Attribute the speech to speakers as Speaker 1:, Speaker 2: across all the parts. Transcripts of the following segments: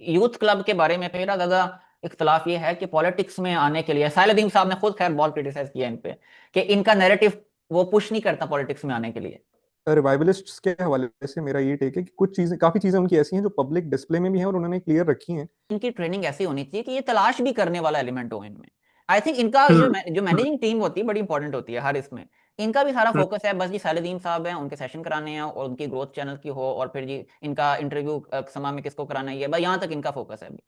Speaker 1: Youth club के बारे में मेरा ज़्यादा इख्तलाफ ये है कि पॉलिटिक्स में आने के लिए साइलदीन साहब ने खुद खैर बहुत क्रिटिसाइज किया इन पे कि इनका नैरेटिव वो पुश नहीं करता पॉलिटिक्स में आने के लिए।
Speaker 2: रिवाइवलिस्ट्स के हवाले से मेरा ये टेक है कि कुछ चीजें, काफी चीजें उनकी ऐसी हैं जो पब्लिक डिस्प्ले में भी हैं और उन्होंने क्लियर रखी हैं।
Speaker 1: इनकी ट्रेनिंग ऐसी होनी चाहिए कि ये तलाश भी करने वाला एलिमेंट हो इनमें। आई थिंक इनका जो
Speaker 2: हम्म।
Speaker 1: जो मैनेजिंग टीम होती है बड़ी इंपॉर्टेंट होती है हर इसमें। इनका भी सारा
Speaker 2: हम्म।
Speaker 1: फोकस है बस जी सालिदीन साहब हैं उनके सेशन कराने हैं और उनकी ग्रोथ चैनल की हो और फिर जी इनका इंटरव्यू समा में किसको कराना है ये बस यहाँ तक इनका फोकस है अभी।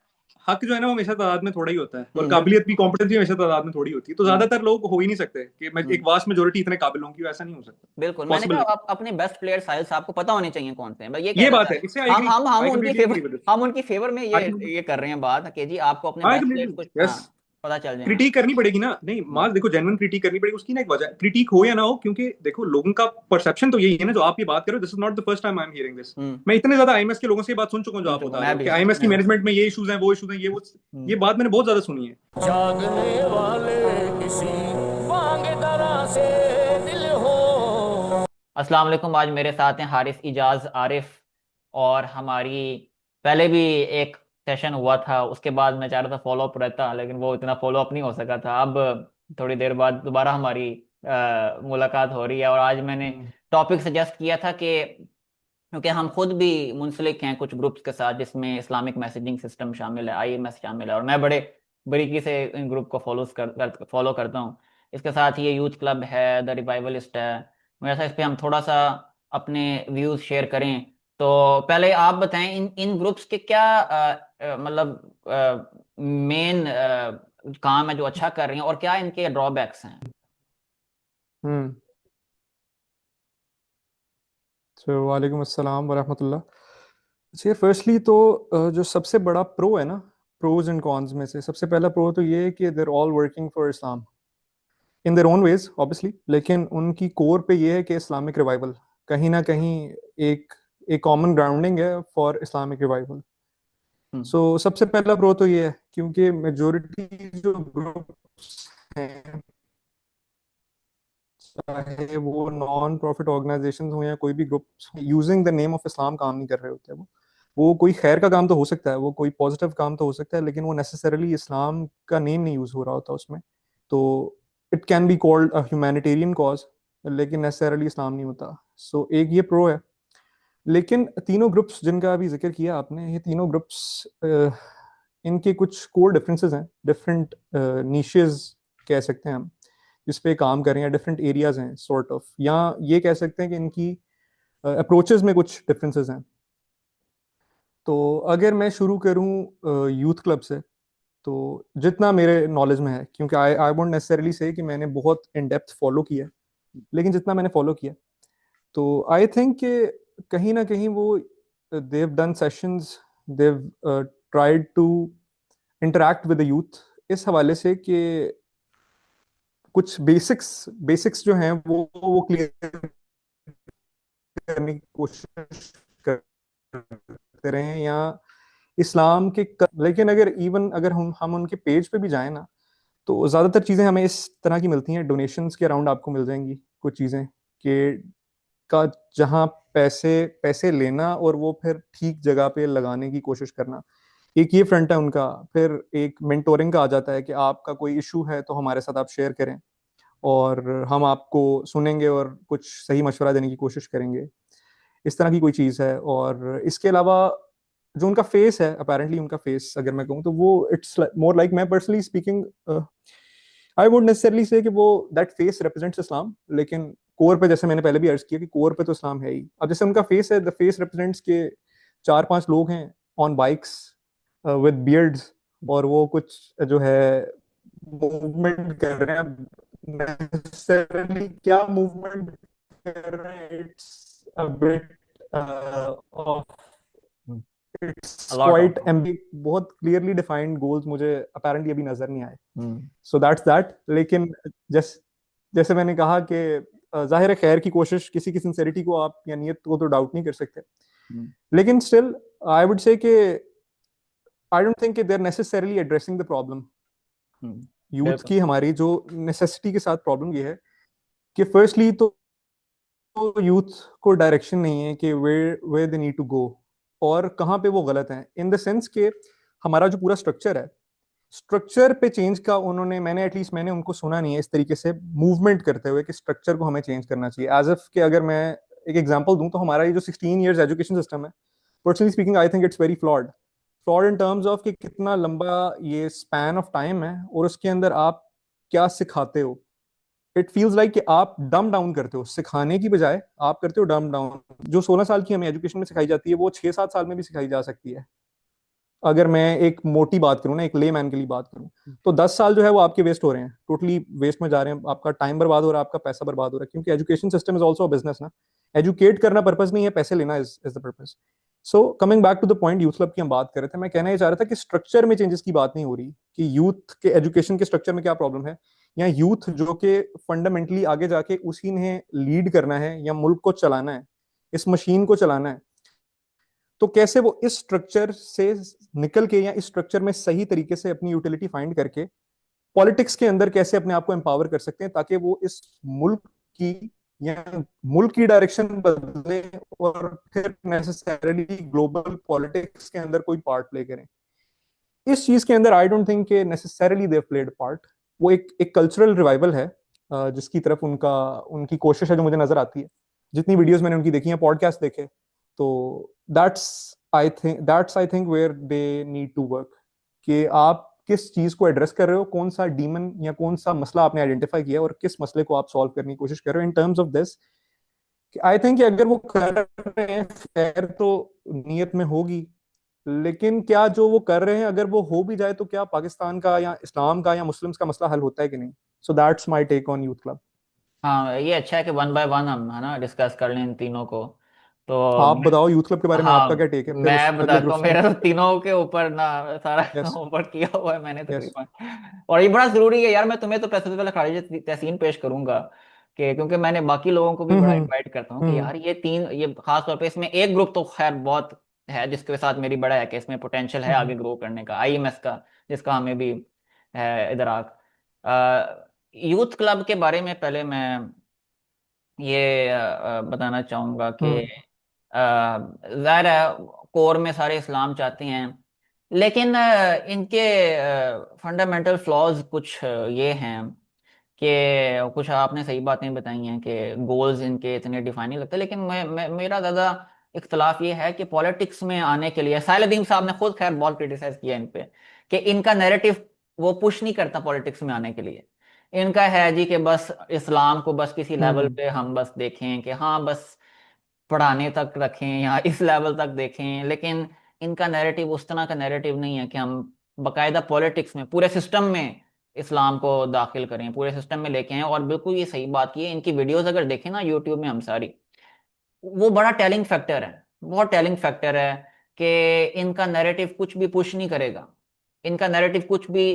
Speaker 2: हक जो है ना वो हमेशा तादाद में थोड़ा ही होता है, और
Speaker 1: बिल्कुल।
Speaker 2: काबिलियत भी, कॉम्पिटेंस भी हमेशा तादाद में थोड़ी होती है। तो
Speaker 1: हम्म।
Speaker 2: ज्यादातर लोग हो ही नहीं सकते कि मैं एक
Speaker 1: हम्म।
Speaker 2: वास्ट मेजोरिटी इतने काबिल हूँ कि ऐसा नहीं हो सकता।
Speaker 1: बिल्कुल मैंने
Speaker 2: पॉसिबल
Speaker 1: कहा
Speaker 2: नहीं।
Speaker 1: आप अपने बेस्ट प्लेयर साहिल साहब को पता होने चाहिए कौन से हैं, बस ये
Speaker 2: ये
Speaker 1: कहना
Speaker 2: बात
Speaker 1: चाह
Speaker 2: है,
Speaker 1: रहे हैं।
Speaker 2: इससे आई एग्री।
Speaker 1: हम
Speaker 2: आई
Speaker 1: उनकी
Speaker 2: completely
Speaker 1: favour
Speaker 2: agree with this.
Speaker 1: हम उनकी फेवर में
Speaker 2: आई
Speaker 1: ये कर रहे हैं बात कि जी आपको अपने
Speaker 2: आई
Speaker 1: बेस्ट प्लेयर्स
Speaker 2: कम्प्लीटली,
Speaker 1: को
Speaker 2: यस।
Speaker 1: हाँ पता चल जाए। हाँ।
Speaker 2: क्रिटिक करनी पड़ेगी ना, नहीं
Speaker 1: हम्म।
Speaker 2: माल देखो, जेन्युइन क्रिटिक करनी पड़ेगी। उसकी ना एक वजह, क्रिटिक हो या ना हो, क्योंकि देखो लोगों का परसेप्शन तो यही है ना। जो आप ये बात करो, this is not the first time I am hearing this.
Speaker 1: Hmm.
Speaker 2: मैं इतने ज्यादा आईएमएस के लोगों से ये बात सुन चुका हूँ जो
Speaker 1: सुन
Speaker 2: आप
Speaker 1: चुका
Speaker 2: बता रहे
Speaker 1: मैं
Speaker 2: हो
Speaker 1: भी
Speaker 2: कि आईएमएस की
Speaker 1: मैं भी।
Speaker 2: मैनेजमेंट में ये इश्यूज हैं, वो इश्यूज हैं, ये वो।
Speaker 1: हम्म।
Speaker 2: ये बात मैंने बहुत ज्यादा सुनी है।
Speaker 3: जागने वाले किसी बांग दरा से दिल हो।
Speaker 1: अस्सलाम वालेकुम। आज मेरे साथ हैं हारिस इजाज आरिफ। और हमारी पहले भी एक सेशन हुआ था उसके बाद मैं चाह रहा था फॉलो अप रहता लेकिन वो इतना फॉलो अप नहीं हो सका था। अब थोड़ी देर बाद दोबारा हमारी मुलाकात हो रही है और आज मैंने
Speaker 2: हम्म।
Speaker 1: टॉपिक सजेस्ट किया था कि क्योंकि हम खुद भी मुंसलिक हैं कुछ ग्रुप्स के साथ जिसमें इस्लामिक मैसेजिंग सिस्टम शामिल है आईएमएस शामिल है और मैं बड़े बारीकी से इन ग्रुप को फॉलो करता हूँ। इसके साथ ही ये यूथ क्लब है द रिवाइवलिस्ट है। मेरे साथ इस पे हम थोड़ा सा अपने व्यूज शेयर करें। तो पहले आप बताएं इन इन ग्रुप्स के क्या मतलब मेन काम है जो अच्छा कर रहे हैं और क्या इनके ड्रॉबैक्स हैं।
Speaker 2: हम्म। तो वालेकुम अस्सलाम वरहमतुल्लाह। अच्छा, फर्स्टली तो जो सबसे बड़ा प्रो है ना, प्रोज एंड कॉन्स में से सबसे पहला प्रो तो ये है कि they're all working for Islam in their own ways obviously, लेकिन उनकी कोर पे ये है कि इस्लामिक रिवाइवल कहीं ना कहीं एक एक कॉमन ग्राउंडिंग है फॉर इस्लामिक रिवाइवल।
Speaker 1: हम्म।
Speaker 2: सो सबसे पहला प्रो तो ये है, क्योंकि मेजोरिटी जो ग्रुप्स हैं, चाहे वो नॉन प्रॉफिट ऑर्गेनाइजेशन हो या कोई भी group, using the name of Islam काम नहीं कर रहे होते। वो कोई खैर का काम तो हो सकता है, वो कोई पॉजिटिव काम तो हो सकता है, लेकिन वो नेसेसरली इस्लाम का नेम नहीं यूज हो रहा होता उसमें। तो it can be called a humanitarian cause, लेकिन नेसेसरली इस्लाम नहीं होता। सो एक ये प्रो है। लेकिन तीनों ग्रुप्स जिनका अभी जिक्र किया आपने, ये तीनों ग्रुप्स इनके कुछ कोर डिफरेंसेस हैं, डिफरेंट नीशेस कह सकते हैं हम, जिस पे काम कर रहे हैं, डिफरेंट एरियाज हैं सॉर्ट ऑफ, या ये कह सकते हैं कि इनकी अप्रोचेस में कुछ डिफरेंसेस हैं। तो अगर मैं शुरू करूं यूथ क्लब से, तो जितना मेरे नॉलेज में है, क्योंकि आई आई वोंट नेसेसरली से कि मैंने बहुत इन डेप्थ फॉलो किया है, लेकिन जितना मैंने फॉलो किया, तो आई थिंक कि कहीं ना कहीं वो they've done sessions, they've tried to interact with the youth इस हवाले से कि कुछ बेसिक्स बेसिक्स जो हैं वो क्लियर करने की कोशिश करते रहे हैं, या इस्लाम के लेकिन अगर इवन अगर हम उनके पेज पे भी जाएं ना, तो ज़्यादातर चीज़ें हमें इस तरह की मिलती हैं, डोनेशंस के अराउंड आपको मिल जाएंगी कुछ चीज़ें कि का जहाँ पैसे पैसे लेना और वो फिर ठीक जगह पे लगाने की कोशिश करना, एक ये फ्रंट है उनका। फिर एक मेंटोरिंग का आ जाता है कि आपका कोई इशू है तो हमारे साथ आप शेयर करें और हम आपको सुनेंगे और कुछ सही मशवरा देने की कोशिश करेंगे। इस तरह की कोई चीज़ है। और इसके अलावा जो उनका फेस है, अपेरेंटली उनका फेस अगर मैं कहूँ तो वो इट्स मोर लाइक, मैं personally speaking I would necessarily से कि वो दैट फेस रिप्रेजेंट्स इस्लाम, लेकिन कोर पे, जैसे मैंने पहले भी अर्ज किया कि कोर पे तो इस्लाम है ही। अब जैसे उनका फेस है, द फेस रिप्रेजेंट्स के चार पांच लोग हैं ऑन बाइक्स विद बियर्ड्स, और वो कुछ जो है मूवमेंट कर रहे हैं। नेसेसरली क्या मूवमेंट कर रहे हैं, it's a bit off, it's
Speaker 1: a lot
Speaker 2: quite
Speaker 1: off.
Speaker 2: एम्बी, बहुत क्लियरली डिफाइंड गोल्स मुझे अपेरेंटली अभी नजर नहीं आए।
Speaker 1: हम्म।
Speaker 2: So that's that. लेकिन जैसे जैसे मैंने कहा कि जाहिर है खैर की कोशिश, किसी की सिंसेरिटी को आप या नीयत को तो डाउट नहीं कर सकते,
Speaker 1: हम्म।
Speaker 2: लेकिन still I would say that I don't think they are necessarily addressing the problem. Youth
Speaker 1: बिल्कुल।
Speaker 2: की हमारी जो नेसेसिटी के साथ प्रॉब्लम ये है कि फर्स्टली तो यूथ को डायरेक्शन नहीं है कि where where they need to go, और कहाँ पे वो गलत हैं, इन द सेंस के हमारा जो पूरा स्ट्रक्चर है, स्ट्रक्चर पे चेंज का उन्होंने, मैंने उनको सुना नहीं है इस तरीके से मूवमेंट करते हुए कि स्ट्रक्चर को हमें चेंज करना चाहिए। एज इफ कि अगर मैं एक एग्जांपल दूं तो हमारा ये जो 16 इयर्स एजुकेशन सिस्टम है, personally speaking I think it's very flawed. Flawed in terms of कि कितना लंबा ये स्पैन ऑफ टाइम है और उसके अंदर आप क्या सिखाते हो। इट फील्स लाइक कि आप डम डाउन करते हो, सिखाने की बजाय आप करते हो डम डाउन। जो 16 साल की हमें एजुकेशन में सिखाई जाती है वो 6-7 साल में भी सिखाई जा सकती है। अगर मैं एक मोटी बात करूं ना, एक ले मैन के लिए बात करूं, तो 10 साल जो है वो आपके वेस्ट हो रहे हैं, टोटली वेस्ट में जा रहे हैं, आपका टाइम बर्बाद हो रहा है, आपका पैसा बर्बाद हो रहा है, क्योंकि education system is also business ना। एजुकेट करना पर्पज नहीं है, पैसे लेना is the purpose. So coming back to the point youth club की हम बात कर रहे थे, मैं कहना ये चाह रहा था कि स्ट्रक्चर में चेंजेस की बात नहीं हो रही कि यूथ के एजुकेशन के स्ट्रक्चर में क्या प्रॉब्लम है, या यूथ जो कि फंडामेंटली आगे जाके उसी ने लीड करना है या मुल्क को चलाना है, इस मशीन को चलाना है, तो कैसे वो इस स्ट्रक्चर से निकल के या इस स्ट्रक्चर में सही तरीके से अपनी यूटिलिटी फाइंड करके पॉलिटिक्स के अंदर कैसे अपने आप को एम्पावर कर सकते हैं, ताकि वो इस मुल्क की या मुल्क की डायरेक्शन बदले और फिर नेसेसरली ग्लोबल पॉलिटिक्स के अंदर कोई पार्ट प्ले करें। इस चीज के अंदर आई डोंट थिंक कि नेसेसरली दे प्लेड पार्ट। वो एक कल्चरल रिवाइवल है जिसकी तरफ उनकी कोशिश है जो मुझे नजर आती है, जितनी वीडियोस मैंने उनकी देखी हैं, पॉडकास्ट देखे, तो that's I think where they need to work, कि आप किस चीज को एड्रेस कर रहे हो, कौन सा डीमन या कौन सा मसला आपने आइडेंटिफाई किया और किस मसले को आप सॉल्व करने की कोशिश कर रहे हो in terms of this. I think कि अगर वो कर रहे हैं खैर तो नीयत में होगी, लेकिन क्या जो वो कर रहे हैं अगर वो हो भी जाए तो क्या पाकिस्तान का या इस्लाम का या मुस्लिम्स का मसला हल होता है कि नहीं। So that's my take on youth club.
Speaker 1: हाँ, ये अच्छा है कि वन बाय वन हम है ना डिस्कस कर लें इन तीनों को। तो
Speaker 2: आप बताओ यूथ क्लब के बारे में
Speaker 1: हाँ,
Speaker 2: आपका क्या टेक है, फिर उस
Speaker 1: मैं
Speaker 2: अगले
Speaker 1: बताता
Speaker 2: ग्रुप्स
Speaker 1: हूँ,
Speaker 2: में।
Speaker 1: मेरा तो तीनों के ऊपर ना सारा
Speaker 2: यस।
Speaker 1: ऊपर किया हुआ है मैंने
Speaker 2: यस।
Speaker 1: तकरीबन। और ये बड़ा जरूरी है यार, मैं तुम्हें तो सबसे पहले खारिज तहसीन पेश करूंगा कि क्योंकि मैंने बाकी लोगों को भी बड़ा
Speaker 2: हम्म।
Speaker 1: इनवाइट करता हूँ कि
Speaker 2: हम्म।
Speaker 1: यार ये तीन, ये खास तौर पे इसमें एक ग्रुप तो खैर बहुत है जिसके साथ मेरी बड़ा है कि इसमें पोटेंशियल है
Speaker 2: हम्म।
Speaker 1: आगे ग्रो करने का, आईएमएस का, जिसका हमें भी है इदराक। यूथ क्लब के बारे में पहले मैं ये बताना चाहूंगा कि
Speaker 2: हम्म।
Speaker 1: जाहिर है कोर में सारे इस्लाम चाहते हैं, लेकिन इनके फंडामेंटल फ्लॉज कुछ ये हैं कि कुछ आपने सही बातें बताई हैं कि गोल्स इनके इतने डिफाइन नहीं लगते, लेकिन मेरा ज़्यादा इख्तलाफ ये है कि पॉलिटिक्स में आने के लिए साहिल साहब ने खुद खैर बहुत क्रिटिसाइज किया इन पे कि इनका नैरेटिव वो पुश नहीं करता पॉलिटिक्स में आने के लिए। इनका है जी कि बस इस्लाम को बस किसी लेवल
Speaker 2: हम्म।
Speaker 1: पे हम बस देखें कि हाँ बस पढ़ाने तक रखें या इस लेवल तक देखें, लेकिन इनका नैरेटिव उस तरह का नैरेटिव नहीं है कि हम बकायदा पॉलिटिक्स में पूरे सिस्टम में इस्लाम को दाखिल करें, पूरे सिस्टम में लेके आए। और बिल्कुल ये सही बात की है, इनकी वीडियोस अगर देखें ना यूट्यूब में हम सारी, वो बड़ा टेलिंग फैक्टर है, बहुत टेलिंग फैक्टर है कि इनका नैरेटिव कुछ भी पुश नहीं करेगा, इनका नैरेटिव कुछ भी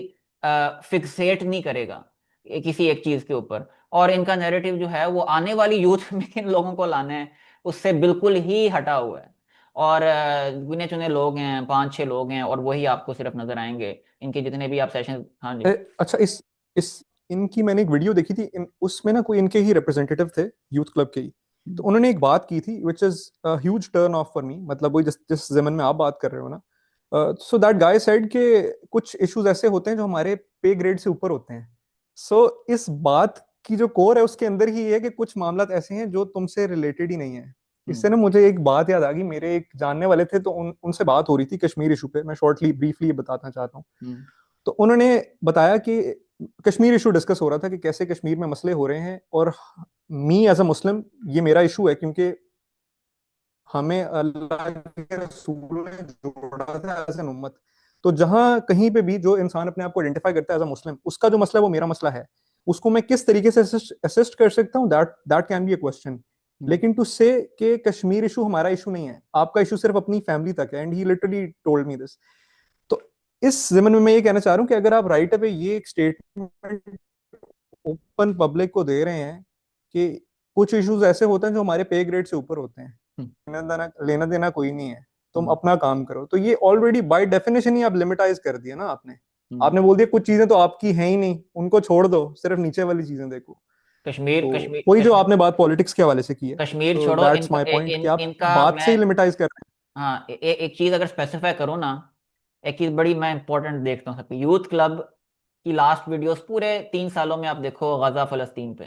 Speaker 1: फिक्सेट नहीं करेगा किसी एक चीज के ऊपर। और इनका नैरेटिव जो है वो आने वाली यूथ में किन लोगों को लाना है उससे बिल्कुल ही हटा हुआ है। और गिने चुने लोग हैं, 5-6 लोग हैं, और वही आपको सिर्फ नजर आएंगे इनके जितने भी आप सेशन। हाँ जी।
Speaker 2: अच्छा, इस इनकी मैंने एक वीडियो देखी थी, उसमें ना कोई इनके ही रिप्रेजेंटेटिव थे यूथ क्लब के ही, तो उन्होंने एक बात की थी which is huge turn off for me, मतलब वही जिस जिस जमन में आप बात कर रहे हो ना। सो दैट गाय सेड के कुछ इश्यूज ऐसे होते हैं जो हमारे पे ग्रेड से ऊपर होते हैं। सो इस बात की जो कोर है उसके अंदर ही ये है कि कुछ मामलात ऐसे हैं जो तुमसे रिलेटेड ही नहीं है। इससे ना मुझे एक बात याद आ गई, मेरे एक जानने वाले थे, तो उनसे बात हो रही थी कश्मीर इशू पे, मैं शॉर्टली ब्रीफली बताना चाहता हूँ।
Speaker 1: हम्म।
Speaker 2: तो उन्होंने बताया कि कश्मीर इशू डिस्कस हो रहा था कि कैसे कश्मीर में मसले हो रहे हैं, और मी एज अ मुस्लिम ये मेरा इशू है, क्योंकि हमें अल्लाह के रसूल ने जोड़ा था एज एन उम्मत। तो जहां कहीं पे भी जो इंसान अपने आप को आइडेंटिफाई करता है एज अ मुस्लिम, उसका जो मसला है वो मेरा मसला है, उसको मैं किस तरीके से असिस्ट कर सकता हूँ, that that can be a question. लेकिन टू से कि कश्मीर इशू हमारा इशू नहीं है, आपका इशू सिर्फ अपनी फैमिली तक है, and he literally told me this. तो इस जमन में मैं ये कहना चाह रहा हूँ कि अगर आप राइट पे ये एक स्टेटमेंट ओपन पब्लिक को दे रहे हैं कि कुछ इश्यूज ऐसे होते हैं जो हमारे पे ग्रेड से ऊपर होते हैं, लेना देना कोई नहीं है, तुम
Speaker 1: हम्म।
Speaker 2: अपना काम करो, तो ये ऑलरेडी बाय डेफिनेशन ही आप लिमिटाइज कर दिया ना आपने।
Speaker 1: हम्म।
Speaker 2: आपने बोल दिया कुछ चीजें तो आपकी हैं ही नहीं, उनको छोड़ दो, सिर्फ नीचे वाली चीजें देखो।
Speaker 1: कश्मीर
Speaker 2: तो
Speaker 1: कश्मीर
Speaker 2: वही जो
Speaker 1: कश्मीर
Speaker 2: आपने बात पॉलिटिक्स के हवाले से की है,
Speaker 1: कश्मीर
Speaker 2: तो
Speaker 1: छोड़ो,
Speaker 2: दैट्स
Speaker 1: इनका
Speaker 2: माय पॉइंट कि आप
Speaker 1: इनका
Speaker 2: बात
Speaker 1: मैं,
Speaker 2: से ही लिमिटाइज कर रहे
Speaker 1: हाँ, एक चीज अगर स्पेसिफाई करो ना, एक चीज बड़ी मैं इंपॉर्टेंट देखता हूँ सबकी, यूथ क्लब की लास्ट वीडियोस पूरे 3 सालों में आप देखो गजा फलस्तीन पे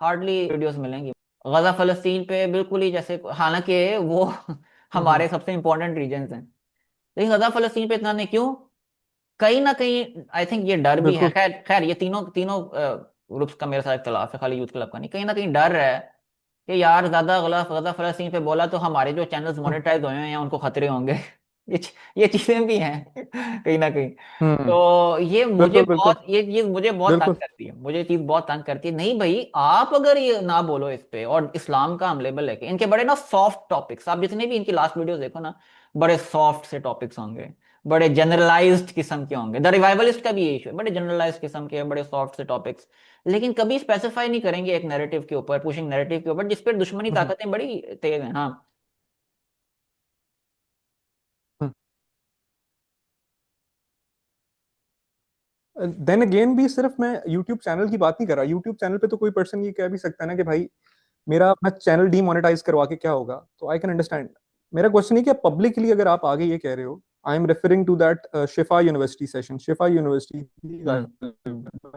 Speaker 1: हार्डली वीडियोस मिलेंगी। गजा फलस्तीन पे बिल्कुल ही जैसे, हालांकि वो
Speaker 2: हम्म
Speaker 1: हमारे सबसे इंपॉर्टेंट रीजन्स हैं, लेकिन गजा फलस्तीन पे इतना नहीं क्यों? कहीं ना कहीं आई थिंक ये डर भी है,
Speaker 2: बिल्कुल।
Speaker 1: खैर खैर ये तीनों तीनों ग्रुप्स का मेरे साथ इख्तलाफ है, खाली यूथ क्लब का नहीं, कहीं ना कहीं डर है कि यार ज्यादा गलत गजा फलस्तीन पे बोला तो हमारे जो चैनल्स
Speaker 2: हम्म
Speaker 1: मोनेटाइज हुए हैं उनको खतरे होंगे। ये चीजें भी हैं कहीं ना कहीं।
Speaker 2: हम्म,
Speaker 1: तो ये मुझे
Speaker 2: बिल्कुल बिल्कुल
Speaker 1: बहुत, ये चीज मुझे बहुत तंग
Speaker 2: बिल्कुल।
Speaker 1: करती है, मुझे ये चीज बहुत तंग करती है। नहीं भाई, आप अगर ये ना बोलो इस पे, और इस्लाम का हम लेबल लेके, इनके बड़े ना सॉफ्ट टॉपिक्स, आप जितने भी इनकी लास्ट वीडियोस देखो ना, बड़े सॉफ्ट से टॉपिक्स होंगे, बड़े जनरलाइज्ड किस्म के होंगे। द रिवाइवलिस्ट का भी ये इशू है, बड़े जनरलाइज्ड किस्म के, बड़े सॉफ्ट से टॉपिक्स, लेकिन कभी स्पेसिफाई नहीं करेंगे एक नैरेटिव के ऊपर, पुशिंग नैरेटिव के ऊपर, जिस पर दुश्मनी
Speaker 2: हम्म
Speaker 1: ताकतें बड़ी तेज हैं। हाँ।
Speaker 2: देन अगेन भी सिर्फ मैं यूट्यूब चैनल की बात नहीं कर रहा। यूट्यूब चैनल पे तो कोई पर्सन ये कह भी सकता है ना कि भाई मेरा अपना चैनल डीमोनेटाइज करवा के क्या होगा, तो आई कैन अंडरस्टैंड। मेरा क्वेश्चन है कि पब्लिकली अगर आप आगे ये कह रहे हो, I am referring to that Shifa university session, Shifa university,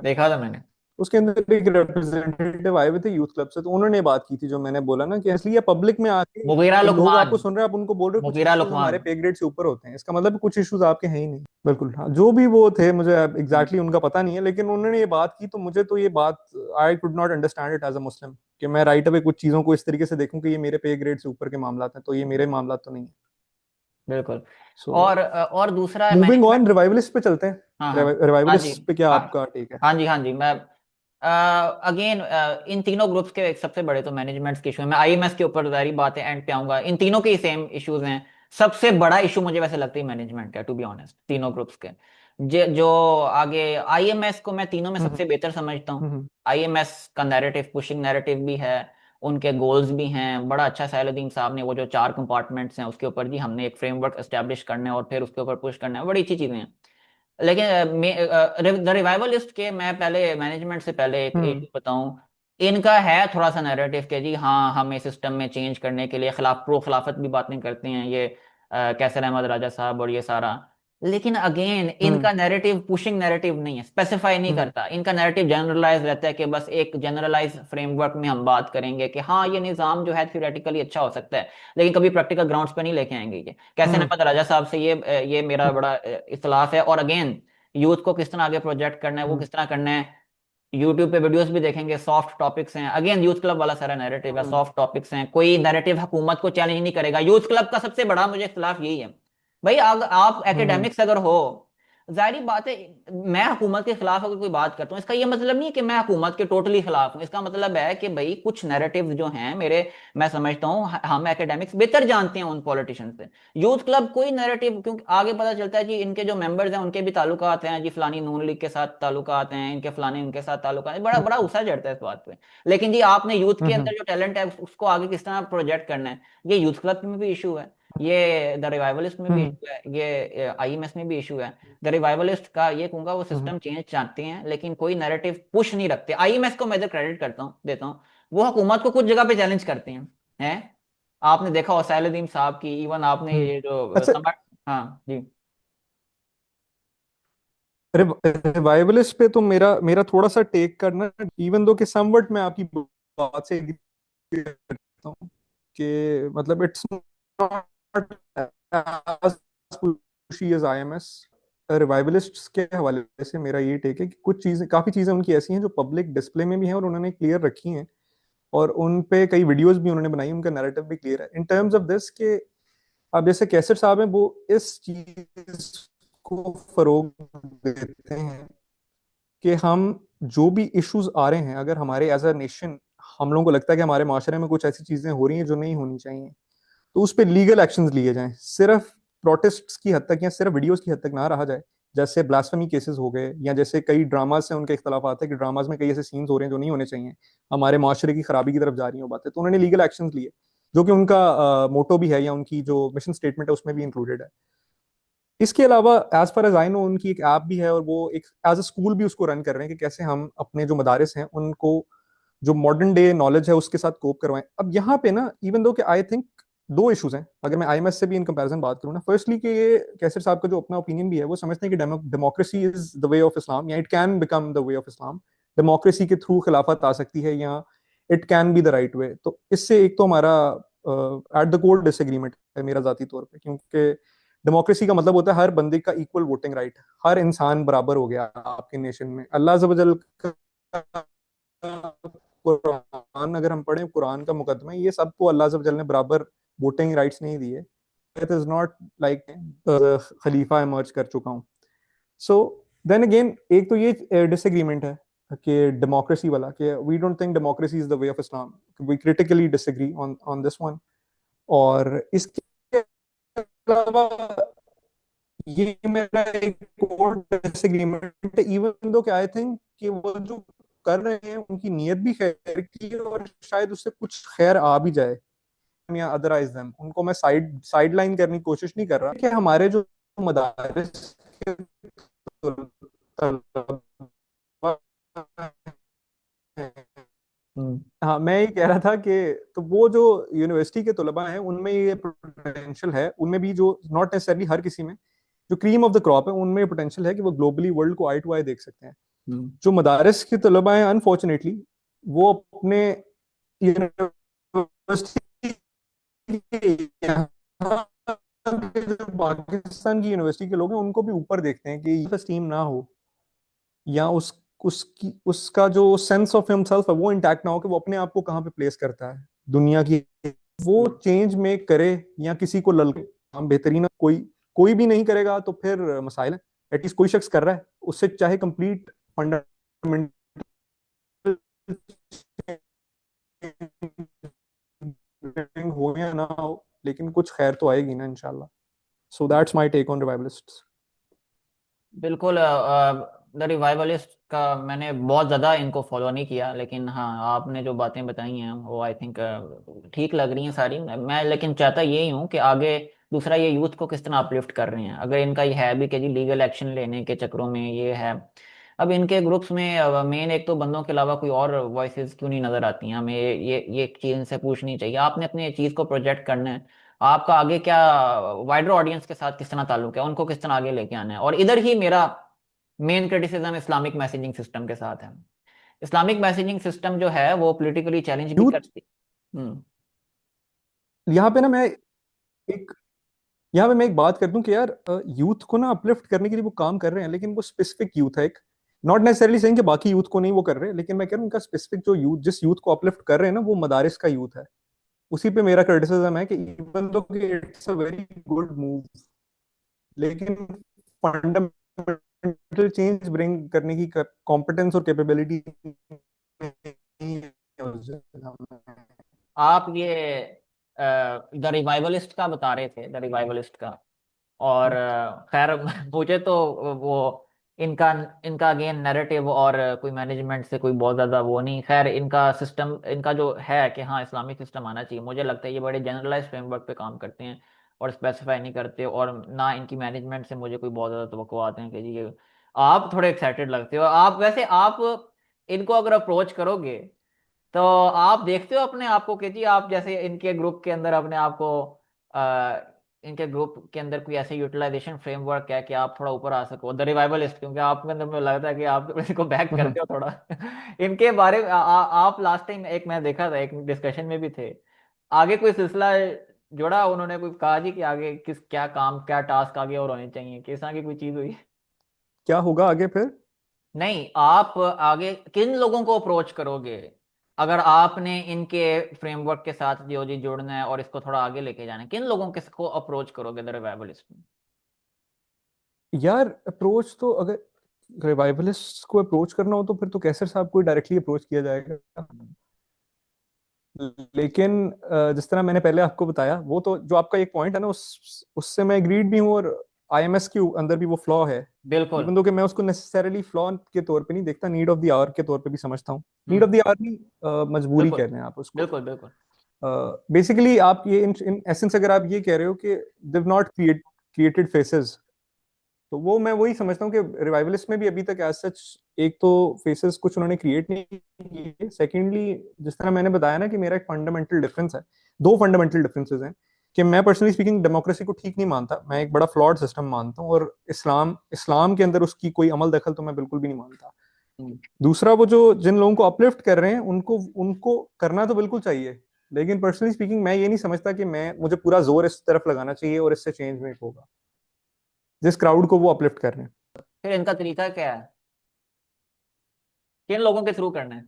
Speaker 1: देखा था मैंने।
Speaker 2: उसके अंदर एक रिप्रेजेंटेटिव आए हुए थे यूथ क्लब से, तो उन्होंने बात की थी जो मैंने बोला ना कि इसलिए पब्लिक में आके
Speaker 1: मुगीरा
Speaker 2: लोग
Speaker 1: लुकमान,
Speaker 2: आपको सुन रहे हैं, आप उनको बोल रहे हो कुछ
Speaker 1: मुगीरा
Speaker 2: इश्यूज
Speaker 1: लुकमान।
Speaker 2: हमारे पे ग्रेड से ऊपर होते हैं, इसका मतलब कुछ इश्यूज आपके हैं ही नहीं। बिल्कुल हाँ, जो भी वो थे मुझे एग्जैक्टली उनका पता नहीं है, लेकिन उन्होंने ये बात की तो मुझे तो ये बात, I could not understand it as a Muslim, कि मैं राइट अवे कुछ चीजों को इस तरीके से देखूं कि ये मेरे पे ग्रेड से ऊपर के मामला हैं, तो ये मेरे मामला तो नहीं है।
Speaker 1: बिल्कुल।
Speaker 2: सो
Speaker 1: और दूसरा है
Speaker 2: मूविंग
Speaker 1: मैनेजमेंट।
Speaker 2: ऑन, रिवाइवलिस्ट पे चलते
Speaker 1: हाँ
Speaker 2: हैं।
Speaker 1: हाँ। हाँ जी।
Speaker 2: रिवाइवलिस्ट पे क्या
Speaker 1: हाँ।
Speaker 2: आपका टेक है?
Speaker 1: हाँ जी, हाँ जी। मैं अगेन इन तीनों ग्रुप्स के एक सबसे बड़े तो मैनेजमेंट्स के इशू है। मैं आईएमएस के ऊपर जारी बात है एंड पे आऊंगा, इन तीनों के ही सेम इश्यूज हैं। सबसे बड़ा इशू मुझे वैसे लगता है मैनेजमेंट है, टू बी ऑनेस्ट, तीनों ग्रुप्स के। जो आगे आईएमएस को मैं तीनों में
Speaker 2: हम्म
Speaker 1: सबसे बेहतर समझता हूँ।
Speaker 2: हम्म
Speaker 1: आईएमएस का नैरेटिव, पुशिंग नैरेटिव भी है, उनके गोल्स भी हैं, बड़ा अच्छा सैलुद्दीन साहब ने वो जो 4 कंपार्टमेंट्स हैं उसके ऊपर, जी हमने एक फ्रेमवर्क एस्टेब्लिश करना है और फिर उसके ऊपर पुश करना है, बड़ी अच्छी चीजें हैं। लेकिन द रिवाइवलिस्ट के, मैं पहले मैनेजमेंट से पहले एक
Speaker 2: हम्म
Speaker 1: इशू बताऊं, इनका है थोड़ा सा नैरेटिव के जी हाँ हमें सिस्टम में चेंज करने के लिए खिलाफ, प्रो खिलाफत भी बातें करते हैं ये कैसर अहमद राजा साहब और ये सारा। लेकिन अगेन
Speaker 2: हम्म
Speaker 1: इनका नैरेटिव पुशिंग नैरेटिव नहीं है, स्पेसिफाई नहीं
Speaker 2: हम्म
Speaker 1: करता। इनका नैरेटिव जनरलाइज रहता है कि बस एक जनरलाइज फ्रेमवर्क में हम बात करेंगे कि हाँ ये निज़ाम जो है थियोरेटिकली अच्छा हो सकता है, लेकिन कभी प्रैक्टिकल ग्राउंड्स पे नहीं लेके आएंगे। ये कैसर
Speaker 2: हम्म
Speaker 1: अहमद राजा साहब से ये मेरा बड़ा इख्तलाफ है। और अगेन यूथ को किस तरह आगे प्रोजेक्ट करना है, वो
Speaker 2: हम्म
Speaker 1: किस तरह करना है, यूट्यूब पे वीडियोस भी देखेंगे, सॉफ्ट टॉपिक्स हैं। अगेन यूथ क्लब वाला सारा नैरेटिव है,
Speaker 2: हम्म
Speaker 1: सॉफ्ट टॉपिक्स हैं, कोई नैरेटिव हुकूमत को चैलेंज नहीं करेगा। यूथ क्लब का सबसे बड़ा मुझे इख्तलाफ यही है भाई, आप
Speaker 2: हम्म
Speaker 1: एकेडमिक्स अगर हो, जाहिर बात है, मैं हुकूमत के खिलाफ अगर कोई बात करता हूँ, इसका ये मतलब नहीं है कि मैं हुकूमत के टोटली खिलाफ हूँ। इसका मतलब है कि भाई कुछ नैरेटिव जो हैं मेरे, मैं समझता हूँ हम एकेडमिक्स बेहतर जानते हैं उन पॉलिटिशियंस से। यूथ क्लब कोई नैरेटिव, क्योंकि आगे पता चलता है जी इनके जो मेंबर्स हैं उनके भी ताल्लुकात हैं जी, फलानी नून लीग के साथ ताल्लुकात हैं इनके, फलाने उनके साथ ताल्लुकात हैं, बड़ा बड़ा गुस्सा चढ़ता है इस बात पे। लेकिन जी आपने यूथ के
Speaker 2: हम्म
Speaker 1: अंदर जो टैलेंट है उसको आगे किस तरह प्रोजेक्ट करना है, ये यूथ क्लब में भी इशू है, ये द रिवाइवलिस्ट में भी
Speaker 2: हम्म
Speaker 1: इशू है, ये आईएमएस में भी इशू है। द रिवाइवलिस्ट का ये कहूंगा वो
Speaker 2: हम्म
Speaker 1: सिस्टम चेंज चाहते हैं लेकिन कोई नैरेटिव पुश नहीं रखते। आईएमएस को मैं इधर क्रेडिट करता हूँ, देता हूँ, वो हुकूमत को कुछ जगह पे चैलेंज करते हैं। आपने देखा हो सैलुद्दीन साहब की, इवन आपने
Speaker 2: हम्म।
Speaker 1: ये जो
Speaker 2: अच्छा,
Speaker 1: हाँ जी।
Speaker 2: रिवाइवलिस्ट पे तो मेरा मेरा थोड़ा सा टेक करना, इवन दो कि समवट मैं आपकी बात से agree करता हूँ कि मतलब it's not as pushy as IMS. Revivalists के हवाले से मेरा ये टेक है कि कुछ चीजें, काफी चीजें उनकी ऐसी हैं जो पब्लिक डिस्प्ले में भी हैं और उन्होंने क्लियर रखी हैं, और उन पे कई वीडियोस भी उन्होंने बनाई, उनका नैरेटिव भी क्लियर है इन टर्म्स ऑफ दिस के। अब जैसे कैसेट साहब हैं, वो इस चीज को फरोग देते हैं कि हम जो भी इश्यूज आ रहे हैं, अगर हमारे एज अ नेशन हम लोगों को लगता है कि हमारे माशरे में कुछ ऐसी चीजें हो रही हैं जो नहीं होनी चाहिए, तो उस पर लीगल एक्शंस लिए जाएं। सिर्फ प्रोटेस्ट की हद तक या सिर्फ वीडियोस की हद तक ना रहा जाए। जैसे ब्लास्फेमी केसेस हो गए, या जैसे कई ड्रामाज से उनके इख्तलाफ आते हैं कि ड्रामाज में कई ऐसे सीन्स हो रहे हैं जो नहीं होने चाहिए, हमारे माशरे की खराबी की तरफ जा रही हो बातें, तो उन्होंने लीगल एक्शंस लिए, जो कि उनका मोटो भी है या उनकी जो मिशन स्टेटमेंट है उसमें भी इंक्लूडेड है। इसके अलावा as far as I know उनकी एक ऐप भी है, और वो एक एज अ स्कूल भी उसको रन कर रहे हैं कि कैसे हम अपने जो मदारिस हैं उनको जो मॉडर्न डे नॉलेज है उसके साथ कोप करवाएं। अब यहाँ पे ना, इवन दो कि आई थिंक दो इश्यूज हैं अगर मैं आईएमएस से भी इन कंपैरिजन बात करूं ना। फर्स्टली कि ये कैसर साहब का जो अपना ओपिनियन भी है, वो समझते हैं कि democracy is the way of Islam, या it can become the way of Islam. Democracy के थ्रू खिलाफत आ सकती है, या it can be the right way. तो इससे एक तो हमारा एट द कोर डिसएग्रीमेंट है मेरा जाती तौर पे, क्योंकि डेमोक्रेसी का मतलब होता है हर बंदे का इक्वल वोटिंग राइट, हर इंसान बराबर हो गया आपके नेशन में। अल्लाह अज़्ज़ व जल का कुरान अगर हम पढ़ें, कुरान का मुकदमा है, ये सबको अल्लाह अज़्ज़ व जल ने बराबर वोटिंग राइट्स नहीं दिए। It is not like Khalifa emerge कर चुका हूँ। सो देन अगेन एक तो ये डिसएग्रीमेंट है कि डेमोक्रेसी वाला, कि we don't think democracy is the way of Islam, we critically disagree on on this one. और इसके अलावा ये मेरा एक और डिसएग्रीमेंट है, इवन दो कि आई थिंक कि वो जो कर रहे हैं उनकी नीयत भी खैर की है, और शायद उससे कुछ खैर आ भी जाए, या अदरवाइज देम उनको मैं साइड लाइन करने की कोशिश नहीं कर रहा कि हमारे जो मदारिस के तलबा हैं।
Speaker 1: हम्म।
Speaker 2: हाँ, मैं ये कह रहा था कि तो वो जो यूनिवर्सिटी के तलबा हैं उनमें ये पोटेंशियल है, उनमें भी जो नॉट नेसेसरली हर किसी में, जो क्रीम ऑफ द क्रॉप है उनमें पोटेंशियल है कि वो ग्लोबली वर्ल्ड को आई टू आई देख सकते हैं।
Speaker 1: हम्म।
Speaker 2: जो मदारिस के तलबा हैं अनफॉर्चुनेटली वो अपने यूनिवर्सिटी जो पाकिस्तान की यूनिवर्सिटी के लोग हैं उनको भी ऊपर देखते हैं, कि ये स्टीम ना हो, या उसकी उसका जो सेंस ऑफ हिमसेल्फ है वो इंटैक्ट ना हो, कि वो अपने आप को कहाँ पे प्लेस करता है दुनिया की, वो चेंज मेक करे या किसी को ललके। हम बेहतरीन कोई कोई भी नहीं करेगा तो फिर मसाइल है। एटलीस्ट कोई शख्स कर रहा है, उससे चाहे कंप्लीट फंडामेंटल हो या ना हो, लेकिन कुछ खैर तो आएगी ना इंशाल्लाह। So that's my take on revivalists.
Speaker 1: बिल्कुल। द रिवाइवलिस्ट का मैंने बहुत ज़्यादा इनको फॉलो नहीं किया, लेकिन हाँ आपने जो बातें बताई हैं वो आई थिंक ठीक लग रही हैं सारी। मैं लेकिन चाहता यही हूँ कि आगे दूसरा ये यूथ को किस तरह अपलिफ्ट कर रहे हैं। अगर इनका ये है भी कि जी लीगल एक्शन लेने के चक्करों में ये है, अब इनके ग्रुप्स में मेन एक तो बंदों के अलावा कोई और वॉइसेस क्यों नहीं नज़र आती हैं? हमें ये एक चीज़ इनसे पूछनी चाहिए। आपने अपनी चीज़ को प्रोजेक्ट करना है, आपका आगे क्या वाइडर ऑडियंस के साथ किस तरह ताल्लुक है, उनको किस तरह आगे लेके आना है। और इधर ही मेरा main criticism Islamic messaging system के साथ है। इस्लामिक मैसेजिंग सिस्टम जो है वो पॉलिटिकली चैलेंज भी
Speaker 2: यूथ
Speaker 1: करती। हम्म।
Speaker 2: यहाँ पे ना एक मैं एक बात कर दूं कि यार यूथ को ना अपलिफ्ट करने के लिए वो काम कर रहे हैं, लेकिन वो स्पेसिफिक यूथ है एक, नॉट नेसेसरली सेइंग कि बाकी यूथ को नहीं वो कर रहे, लेकिन मैं कह रहा हूँ उनका स्पेसिफिक जो यूथ, जिस यूथ को अपलिफ्ट कर रहे हैं ना, वो मदारिस का यूथ है। उसी पे मेरा क्रिटिसिज्म है कि इवन दो कि it's a very good move, लेकिन फंडामेंटल चेंज ब्रिंग करने की कॉम्पिटेंस और कैपेबिलिटी नहीं है उस जगह में।
Speaker 1: आप ये द रिवाइवलिस्ट का बता रहे थे, द रिवाइवलिस्ट का। और खैर मुझे तो वो इनका इनका अगेन नैरेटिव और कोई मैनेजमेंट से कोई बहुत ज़्यादा वो नहीं। खैर इनका सिस्टम, इनका जो है कि हाँ इस्लामिक सिस्टम आना चाहिए, मुझे लगता है ये बड़े जनरलाइज फ्रेमवर्क पे काम करते हैं और स्पेसिफाई नहीं करते। और ना इनकी मैनेजमेंट से मुझे कोई बहुत ज़्यादा तवक्को आते हैं कि जी ये आप थोड़े एक्साइटेड लगते हो। आप वैसे आप इनको अगर अप्रोच करोगे तो आप देखते हो अपने आप को कि जी आप जैसे इनके ग्रुप के अंदर अपने आप को आ, इनके ग्रुप के अंदर कोई ऐसे यूटिलाइजेशन फ्रेमवर्क है कि आप थोड़ा ऊपर आ सको द रिवाइवलिस्ट? क्योंकि आपके अंदर मुझे लगता है कि आप इसको बैक करते हो थोड़ा। इनके बारे में आप लास्ट टाइम एक मैं देखा था, एक डिस्कशन में भी थे, आगे कोई सिलसिला जुड़ा, उन्होंने कोई कहा जी कि आगे किस क्या काम क्या टास्क आगे और होने चाहिए, किस तरह की कोई चीज हुई?
Speaker 2: क्या होगा आगे फिर?
Speaker 1: नहीं, आप आगे किन लोगों को अप्रोच करोगे अगर आपने इनके फ्रेमवर्क के साथ जो जी जुड़ना है और इसको थोड़ा आगे लेके जाना है? किन लोगों के को अप्रोच करोगे द रिवाइवलिस्ट में?
Speaker 2: यार अप्रोच तो अगर रिवाइवलिस्ट को अप्रोच करना हो तो फिर तो कैसर साहब को डायरेक्टली अप्रोच किया जाएगा। लेकिन जिस तरह मैंने पहले आपको बताया, वो तो जो आपका एक पॉइंट है ना, उससे मैं एग्रीड भी हूँ, और आईएमएस के अंदर भी वो फ्लॉ है।
Speaker 1: बिल्कुल।
Speaker 2: इवन दो कि मैं उसको नेसेसरली फ्लॉ के तौर पे नहीं देखता, नीड ऑफ द आवर के तौर पे भी समझता हूँ। Need of
Speaker 1: hmm.
Speaker 2: The hour नहीं, मजबूरी
Speaker 1: बिल्कुल
Speaker 2: कह रहे हैं आप उसको।
Speaker 1: बिल्कुल बिल्कुल।
Speaker 2: बेसिकली आप ये इन एसेंस अगर आप ये कह रहे हो कि दिव नॉट क्रिएटेड फेसेस, तो वो मैं वही समझता हूँ कि रिवाइवलिस्ट में भी अभी तक एज सच एक तो फेसेस कुछ उन्होंने क्रिएट नहीं किए। सेकेंडली जिस तरह मैंने बताया ना कि मेरा एक फंडामेंटल डिफरेंस है, दो फंडामेंटल डिफरेंसेस हैं। कि मैं पर्सनली स्पीकिंग डेमोक्रेसी को ठीक नहीं मानता, मैं एक बड़ा फ्लॉड सिस्टम मानता हूँ, और इस्लाम के अंदर उसकी कोई अमल दखल तो मैं बिल्कुल भी नहीं मानता। दूसरा, वो जो जिन लोगों को अपलिफ्ट कर रहे हैं उनको उनको करना तो बिल्कुल चाहिए, लेकिन पर्सनली स्पीकिंग मैं ये नहीं समझता कि मैं मुझे पूरा जोर इस तरफ लगाना चाहिए और इससे चेंज मेक होगा जिस क्राउड को वो अपलिफ्ट कर रहे हैं।
Speaker 1: फिर इनका तरीका क्या है, किन लोगों के थ्रू करना है?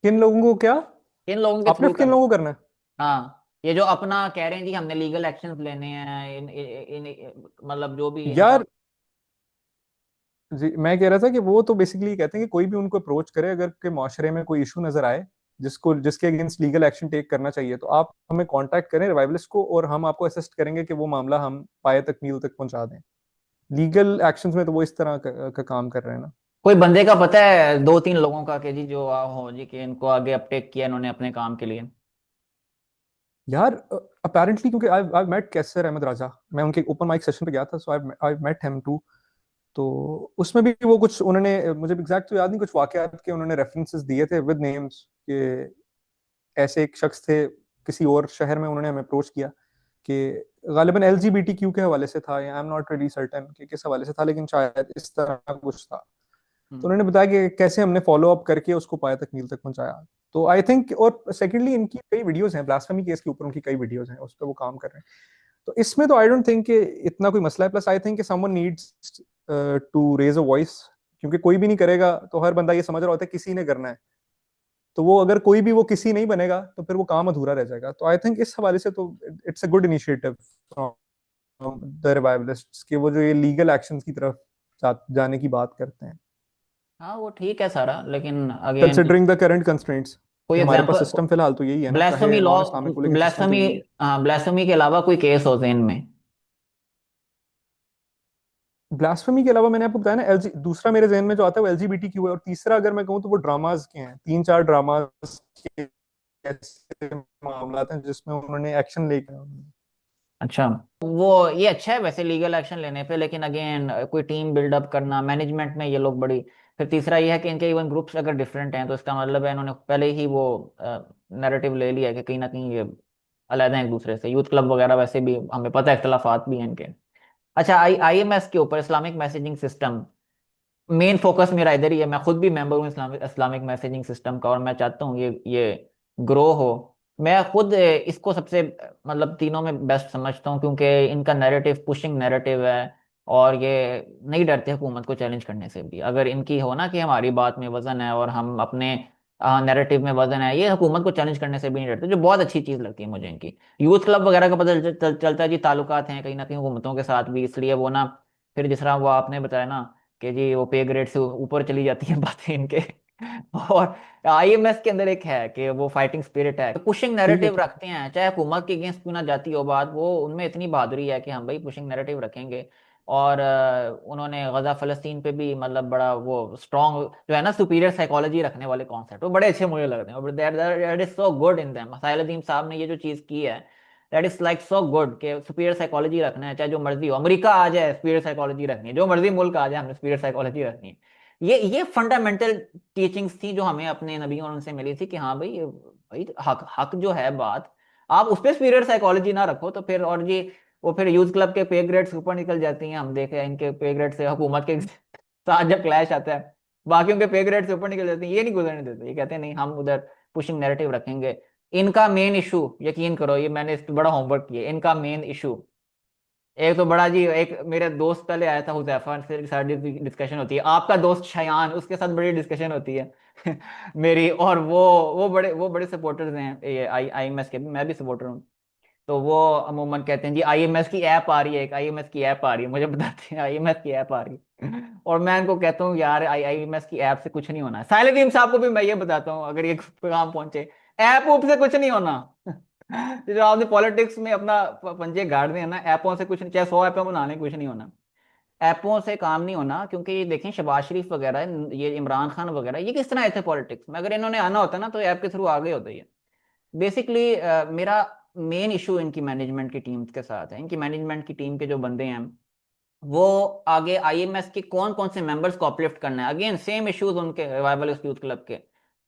Speaker 2: किन लोगों को क्या
Speaker 1: किन लोगों के थ्रू
Speaker 2: अपलिफ्ट, किन
Speaker 1: करना?
Speaker 2: लोगों को करना है?
Speaker 1: हाँ, ये जो अपना कह रहे हैं जी हमने लीगल एक्शंस लेने हैं, मतलब जो भी इनका।
Speaker 2: यार जी, मैं कह रहा था कि वो तो बेसिकली कहते हैं कि कोई भी उनको अप्रोच करे, अगर के माशरे में कोई इशू नजर आए जिसके अगेंस्ट लीगल एक्शन टेक करना चाहिए, तो आप हमें कांटेक्ट करें रिवाइवलिस्ट को, और हम आपको असिस्ट करेंगे कि वो मामला हम पाए तकमील तक पहुंचा दें। लीगल एक्शंस में तो वो इस तरह का काम कर रहे हैं ना।
Speaker 1: कोई बंदे का पता है, दो तीन लोगों का, कि जी जो हो जी कि इनको आगे अपटेक किया इन्होंने अपने काम के लिए?
Speaker 2: यार अपेरेंटली, क्योंकि आई मेट कैसर अहमद राजा, मैं उनके ओपन माइक सेशन पे गया था, सो आई मेट हिम टू। तो उसमें भी वो कुछ उन्होंने, मुझे एग्जैक्ट तो याद नहीं, कुछ वाकयात के उन्होंने रेफरेंसेस दिए थे विद नेम्स, कि ऐसे एक शख्स थे किसी और शहर में, उन्होंने हमें अप्रोच किया कि गालिबन LGBTQ के हवाले से था, I am not really certain कि किस हवाले से था, लेकिन शायद इस तरह कुछ था। तो उन्होंने बताया कि कैसे हमने फॉलो अप करके उसको पाया तकमील तक पहुंचाया। तो आई थिंक, और सेकेंडली इनकी कई वीडियोस हैं ब्लास्फेमी केस के ऊपर, उनकी कई वीडियोस हैं, उस पर वो काम कर रहे हैं। तो इसमें तो आई डोंट थिंक कि इतना कोई मसला है। प्लस आई थिंक कि someone needs to raise a voice, क्योंकि कोई भी नहीं करेगा तो हर बंदा ये समझ रहा होता है किसी ने करना है, तो वो अगर कोई भी वो किसी नहीं बनेगा तो फिर वो काम अधूरा रह जाएगा। तो आई थिंक इस हवाले से तो it's a good initiative from the revivalists कि वो जो ये लीगल एक्शंस की तरफ जाने की बात करते हैं,
Speaker 1: हाँ वो ठीक है सारा, लेकिन again
Speaker 2: considering the current constraints
Speaker 1: कोई
Speaker 2: कि हमारे पास
Speaker 1: एग्जांपल,
Speaker 2: सिस्टम फिलहाल तो यही है ना,
Speaker 1: ब्लास्फेमी
Speaker 2: चाहे
Speaker 1: लॉ,
Speaker 2: नॉन इस्लामिक हो लेकिन सिस्टम तो
Speaker 1: ब्लास्फेमी,
Speaker 2: यही है।
Speaker 1: हाँ ब्लास्फेमी के अलावा कोई केस होते हैं इनमें?
Speaker 2: ब्लास्फेमी के अलावा मैंने आपको बताया ना, एलजी दूसरा मेरे जहन में जो आता है वो LGBTQ है, और तीसरा अगर मैं कहूँ तो वो ड्रामाज के हैं, 3-4 ड्रामाज के ऐसे मामला हैं जिसमें उन्होंने एक्शन लेके
Speaker 1: अच्छा, वो ये अच्छा है वैसे लीगल एक्शन लेने पे, लेकिन अगेन कोई टीम बिल्डअप करना मैनेजमेंट में, ये लोग बड़ी। फिर तीसरा ये है कि इनके इवन ग्रुप्स अगर डिफरेंट हैं तो इसका मतलब है इन्होंने पहले ही वो नैरेटिव ले लिया है कि कहीं ना कहीं ये अलग हैं एक दूसरे से। यूथ क्लब वगैरह वैसे भी हमें पता है इख्तलाफात भी हैं इनके। अच्छा, IMS के ऊपर, Islamic messaging system, main focus मेरा इधर ही है। मैं खुद भी मेंबर हूँ इस्लामिक इस्लामिक मैसेजिंग सिस्टम का, और मैं चाहता हूँ ये ग्रो हो। मैं खुद इसको सबसे मतलब तीनों में बेस्ट समझता हूँ, क्योंकि इनका नैरेटिव पुशिंग नैरेटिव है, और ये नहीं डरते हुकूमत को चैलेंज करने से भी। अगर इनकी हो ना कि हमारी बात में वजन है और हम अपने नैरेटिव में वजन है, ये हुकूमत को चैलेंज करने से भी नहीं डरते, जो बहुत अच्छी चीज़ लगती है मुझे इनकी। यूथ क्लब वगैरह का पता चलता है जी, ताल्लुकात हैं कहीं ना कहीं हुकूमतों के साथ भी, इसलिए वो ना, फिर जिस तरह वो आपने बताया ना कि जी वो पे ग्रेड से ऊपर चली जाती है बातें इनके। और IMS के अंदर एक है कि वो फाइटिंग स्पिरिट है, पुशिंग
Speaker 2: ठीक है,
Speaker 1: नैरेटिव
Speaker 2: ठीक है।
Speaker 1: रखते हैं, चाहे हुकूमत के अगेंस्ट क्यों ना जाती हो बात, वो उनमें इतनी बहादुरी है कि हम भाई पुशिंग नैरेटिव रखेंगे। और उन्होंने गजा फलस्तीन पे भी मतलब बड़ा वो स्ट्रॉन्ग जो है ना, सुपीरियर साइकोलॉजी रखने वाले कॉन्सेप्ट, वो बड़े अच्छे मुझे लगते हैं। और that is so good in them, Sahil साहब ने ये जो चीज़ की है, that is like so good कि सुपीरियर साइकोलॉजी रखना है, चाहे जो मर्जी हो, अमेरिका आ जाए सुपीरियर साइकोलॉजी रखनी है, जो मर्जी मुल्क आ जाए हमने सुपीरियर साइकोलॉजी रखनी है। ये फंडामेंटल टीचिंग्स थी जो हमें अपने नबी और उनसे मिली थी, कि हाँ भाई भाई हक हक जो है बात, आप उस पर सुपीरियर साइकोलॉजी ना रखो तो फिर, और ये वो फिर यूथ क्लब के पे ग्रेड्स ऊपर निकल जाती हैं। हम देखे इनके पे ग्रेड से हुकूमत के साथ जब क्लैश आता है, बाकियों के पे ग्रेड से ऊपर निकल जाती हैं, ये नहीं गुजरने देते। ये कहते हैं नहीं, हम उधर पुशिंग नैरेटिव रखेंगे। इनका मेन इशू, यकीन करो ये मैंने इस पे बड़ा होमवर्क किया, इनका मेन इशू एक तो बड़ा जी, एक मेरे दोस्त पहले आया था हुजैफा से, साथ डिस्कशन होती है, आपका दोस्त शयान उसके साथ बड़ी डिस्कशन होती है मेरी, और वो बड़े सपोर्टर्स हैं ये IMS के भी, मैं भी सपोर्टर हूँ। तो वो अमूमन कहते हैं जी IMS की ऐप आ रही है, एक IMS की ऐप आ रही है, मुझे बताते हैं IMS की ऐप आ रही है और मैं इनको कहता हूँ यार IMS की ऐप से कुछ नहीं होना। साइलेंट साहब को भी मैं ये बताता हूँ, अगर ये पैगाम पहुंचे, ऐप उप से कुछ नहीं होना जो आपने पॉलिटिक्स में अपना पंजे गाड़ दिए ना, ऐपों से कुछ नहीं, चाहे 100 ऐपें बनाने, कुछ नहीं होना। ऐपों से काम नहीं होना, क्योंकि ये देखें शबाज शरीफ वगैरह, ये इमरान खान वगैरह, ये किस तरह आए थे पॉलिटिक्स में? अगर इन्होंने आना होता ना तो ऐप के थ्रू आ गए होते ये। बेसिकली मेरा मेन इशू इनकी मैनेजमेंट की टीम के साथ है। इनकी मैनेजमेंट की टीम के जो बंदे हैं, वो आगे IMS के कौन कौन से मेंबर्स को अपलिफ्ट करना है, अगेन सेम इश्यूज उनके रिवाइवल यूथ क्लब के,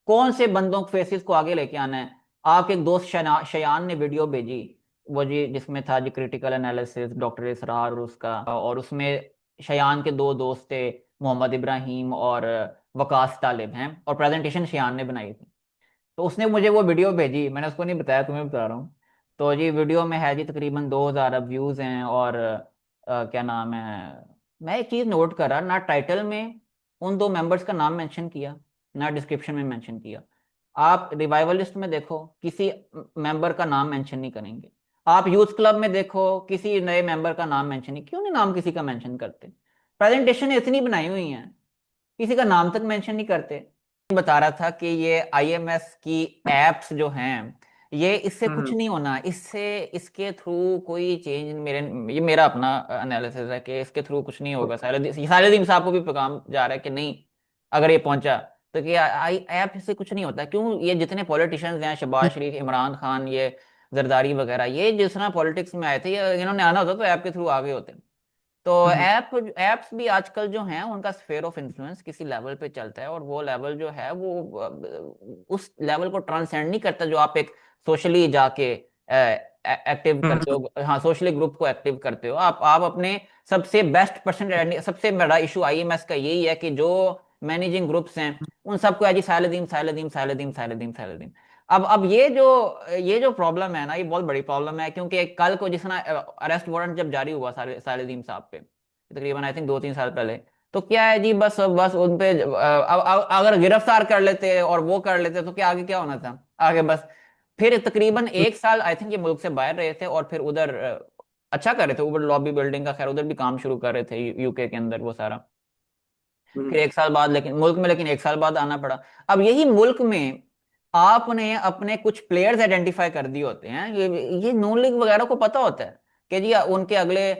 Speaker 1: कौन से बंदों फेसिस को आगे लेके आना है। आपके एक दोस्त शयान ने वीडियो भेजी, वो जी जिसमें था जी क्रिटिकल एनालिसिस डॉक्टर इसरार और उसका, और उसमें शयान के दो दोस्त थे, मोहम्मद इब्राहिम और वकास तालिब हैं, और प्रेजेंटेशन शयान ने बनाई थी। तो उसने मुझे वो वीडियो भेजी, मैंने उसको नहीं बताया, तुम्हें बता रहा हूँ। तो जी वीडियो में है जी तकरीबन 2000 व्यूज हैं, और क्या नाम है, मैं एक चीज़ नोट करा, ना टाइटल में उन दो मेंबर्स का नाम मेंशन किया, ना डिस्क्रिप्शन में मेंशन किया। आप रिवाइवलिस्ट में देखो, किसी मेंबर का नाम मेंशन नहीं करेंगे। आप यूथ क्लब में देखो, किसी नए मेंबर का नाम मेंशन नहीं, क्यों नहीं नाम किसी का मेंशन करते। प्रेजेंटेशन इतनी बनाई हुई है, किसी का नाम तक मेंशन नहीं करते। बता रहा था कि ये आईएमएस की एप्स जो हैं, ये इससे कुछ
Speaker 2: हम्म
Speaker 1: नहीं होना, इससे इसके थ्रू कोई चेंज, मेरे ये मेरा अपना एनालिसिस है कि इसके थ्रू कुछ नहीं होगा। सारे दिन साहब को भी पैगाम जा रहा है कि नहीं, अगर ये पहुंचा तो कि आई ऐप से कुछ नहीं होता। क्यों, ये जितने पॉलिटिशियंस हैं, शहबाज शरीफ, इमरान खान, ये जरदारी वगैरह, ये जिस तरह पॉलिटिक्स में आए थे, ये इन्होंने आना होता तो ऐप के थ्रू आ गए होते। तो
Speaker 2: हम्म
Speaker 1: एप्स भी आजकल जो हैं, उनका स्फेयर ऑफ इन्फ्लुएंस किसी लेवल पे चलता है, और वो लेवल जो है वो उस लेवल को ट्रांसेंड नहीं करता जो आप एक सोशली जाके एक्टिव करते हो। हाँ, सोशली ग्रुप को एक्टिव करते हो आप अपने सबसे बेस्ट पर्सन। सबसे बड़ा इशू आईएमएस का यही है कि जो मैनेजिंग ग्रुप्स हैं, उन सबको है जी साइलेदीन साइलेदीन साइलेदीन साइलेदीन साइलेदीन। अब ये जो प्रॉब्लम है ना, ये बहुत बड़ी प्रॉब्लम है, क्योंकि कल को जिस अरेस्ट वारंट जब जारी हुआ सालेदीन साहब पे, तकरीबन आई थिंक 2-3 साल पहले, तो क्या है जी, बस बस उन पे अगर गिरफ्तार कर लेते और वो कर लेते तो क्या आगे क्या होना था, आगे बस फिर तकरीबन 1 साल आई थिंक ये मुल्क से बाहर रहे थे, और फिर उधर अच्छा कर रहे थे, उधर लॉबी बिल्डिंग का, खैर उधर भी काम शुरू कर रहे थे यूके के अंदर वो सारा।
Speaker 2: हम्म
Speaker 1: फिर 1 साल बाद, लेकिन मुल्क में, लेकिन 1 साल बाद आना पड़ा। अब यही मुल्क में आपने अपने कुछ प्लेयर्स आइडेंटिफाई कर दिए होते हैं, ये नून लीग वगैरह को पता होता है कि जी उनके अगले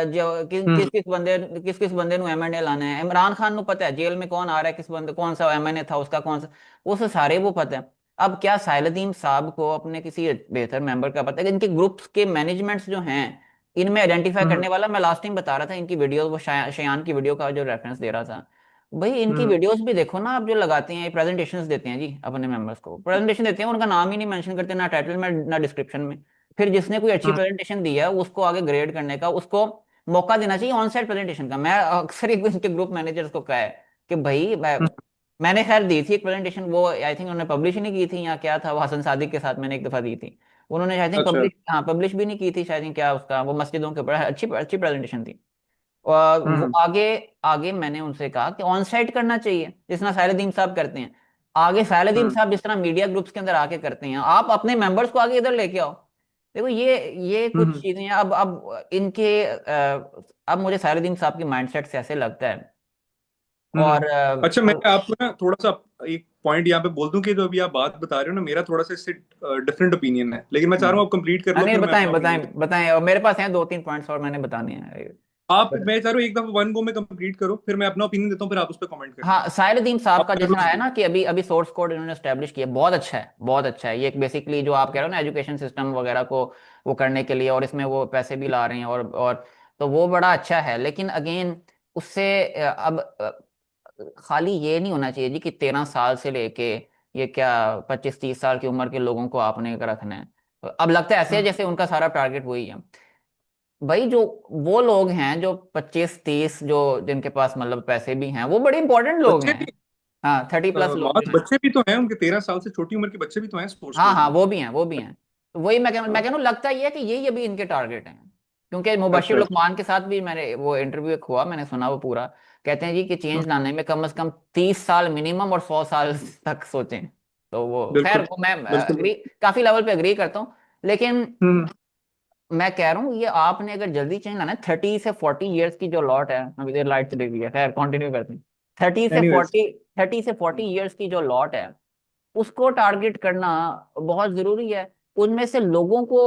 Speaker 1: जो
Speaker 2: हम्म
Speaker 1: किस किस बंदे नु एमएनए लाना है। इमरान खान को पता है जेल में कौन आ रहा है, किस बंदे, कौन सा एमएनए था उसका, कौन सा, वो सब सारे वो पता है। अब क्या साइलदीन साहब को अपने किसी बेहतर मेंबर का पता है कि इनके ग्रुप्स के मैनेजमेंट्स जो हैं, इनमें आइडेंटिफाई
Speaker 2: हम्म
Speaker 1: करने वाला, मैं लास्ट टाइम बता रहा था इनकी वीडियो, वो शयान की वीडियो का जो रेफरेंस दे रहा था, भाई इनकी
Speaker 2: हम्म
Speaker 1: वीडियोस भी देखो ना आप, जो लगाते हैं प्रेजेंटेशंस देते हैं जी, अपने मेंबर्स को प्रेजेंटेशन देते हैं, उनका नाम ही नहीं मेंशन करते, ना टाइटल में ना डिस्क्रिप्शन में। फिर जिसने कोई अच्छी
Speaker 2: हम्म
Speaker 1: प्रेजेंटेशन दी है, उसको आगे ग्रेड करने का, उसको मौका देना चाहिए ऑन साइड प्रेजेंटेशन का। मैं अक्सर एक इनके ग्रुप मैनेजर्स को कहा है कि भाई मैंने खैर दी थी एक प्रेजेंटेशन, वो आई थिंक उन्होंने पब्लिश ही नहीं की थी, या क्या था, वो हसन सादिक के साथ मैंने एक दफा दी थी, उन्होंने आई थिंक
Speaker 2: अच्छा
Speaker 1: पब्लिश भी नहीं की थी शायद, क्या उसका, वो मस्जिदों के ऊपर अच्छी अच्छी प्रेजेंटेशन थी। और वो
Speaker 2: हम्म
Speaker 1: आगे आगे मैंने उनसे कहा कि ऑन साइट करना चाहिए, जिस तरह साइलदीन साहब करते हैं। आगे साइलदीन
Speaker 2: हम्म
Speaker 1: साहब जिस तरह मीडिया ग्रुप्स के अंदर आके करते हैं, आप अपने मेंबर्स को आगे इधर लेके आओ। देखो ये कुछ
Speaker 2: हम्म
Speaker 1: चीजें हैं। अब इनके अब मुझे साइलदीन साहब की माइंडसेट से ऐसे लगता है। और
Speaker 2: अच्छा, मैं आपको ना थोड़ा सा एक पॉइंट यहाँ पे बोल दूं कि जो अभी आप बात बता रहे हो ना, मेरा थोड़ा सा इससे डिफरेंट ओपिनियन है, लेकिन मैं चाह रहा हूँ आप कंप्लीट कर लो,
Speaker 1: नहीं,
Speaker 2: फिर मैं
Speaker 1: बताएं
Speaker 2: अपना
Speaker 1: बताएं
Speaker 2: ओपिनियन।
Speaker 1: बताएं, और मेरे पास हैं 2-3 पॉइंट्स और मैंने बताने हैं।
Speaker 2: आप,
Speaker 1: बता-
Speaker 2: मैं चाह रहा हूँ एक दफा वन गो में कंप्लीट करो, फिर मैं अपना ओपिनियन देता हूँ, फिर आप उस पर कमेंट करना।
Speaker 1: हाँ, साइलदीन साहब
Speaker 2: आप
Speaker 1: का
Speaker 2: कर
Speaker 1: जिस
Speaker 2: लो
Speaker 1: तरह है
Speaker 2: शुरू।
Speaker 1: ना कि अभी अभी सोर्स कोड इन्होंने स्टैब्लिश किया, बहुत अच्छा है, बहुत अच्छा है। ये बेसिकली जो आप कह रहे हो ना, एजुकेशन सिस्टम वगैरह को वो करने के लिए, और इसमें वो पैसे भी ला रहे हैं, और तो वो बड़ा अच्छा है। लेकिन अगेन उससे अब खाली ये नहीं होना चाहिए जी कि 13 साल से लेके ये क्या 25-30 साल की उम्र के लोगों को आपने रखना है। अब लगता है ऐसे है
Speaker 2: हम्म,
Speaker 1: जैसे उनका सारा टारगेट वही है। भाई जो वो लोग हैं जो 25-30, जो जिनके पास मतलब पैसे भी हैं, वो बड़े इंपॉर्टेंट लोग
Speaker 2: बच्चे
Speaker 1: हैं।
Speaker 2: भी,
Speaker 1: हाँ, 30+ लोग
Speaker 2: मास
Speaker 1: जो हैं।
Speaker 2: बच्चे भी तो हैं, उनके 13 साल से छोटी उम्र के बच्चे भी तो हैं स्पोर्ट्स
Speaker 1: हाँ
Speaker 2: कोड
Speaker 1: हाँ,
Speaker 2: में।
Speaker 1: वो भी हैं, वो भी हैं। तो वही मैं
Speaker 2: हाँ,
Speaker 1: कह रहा हूँ, लगता ही है कि यही अभी इनके टारगेट हैं। क्योंकि मुबशिर
Speaker 2: अच्छा अच्छा।
Speaker 1: लुकमान के साथ भी मैंने वो इंटरव्यू एक हुआ, मैंने सुना वो पूरा। कहते हैं जी कि
Speaker 2: हम्म,
Speaker 1: चेंज लाने में कम से कम 30 साल मिनिमम, और 100 साल तक सोचें। तो वो खैर,
Speaker 2: बिल्कुल
Speaker 1: वो मैं
Speaker 2: बिल्कुल।
Speaker 1: काफी लेवल पे अग्री करता हूँ। लेकिन
Speaker 2: हम्म
Speaker 1: मैं कह रहा हूँ, ये आपने अगर जल्दी चेंज लाना है, 30 से 40 ईयर्स की जो लॉट है, अभी देर लाइट चली गई है, खैर कंटिन्यू करते हैं। थर्टी से
Speaker 2: एनीवेज।
Speaker 1: फोर्टी 30 से 40 ईयर्स की जो लॉट है, उसको टारगेट करना बहुत जरूरी है। उनमें से लोगों को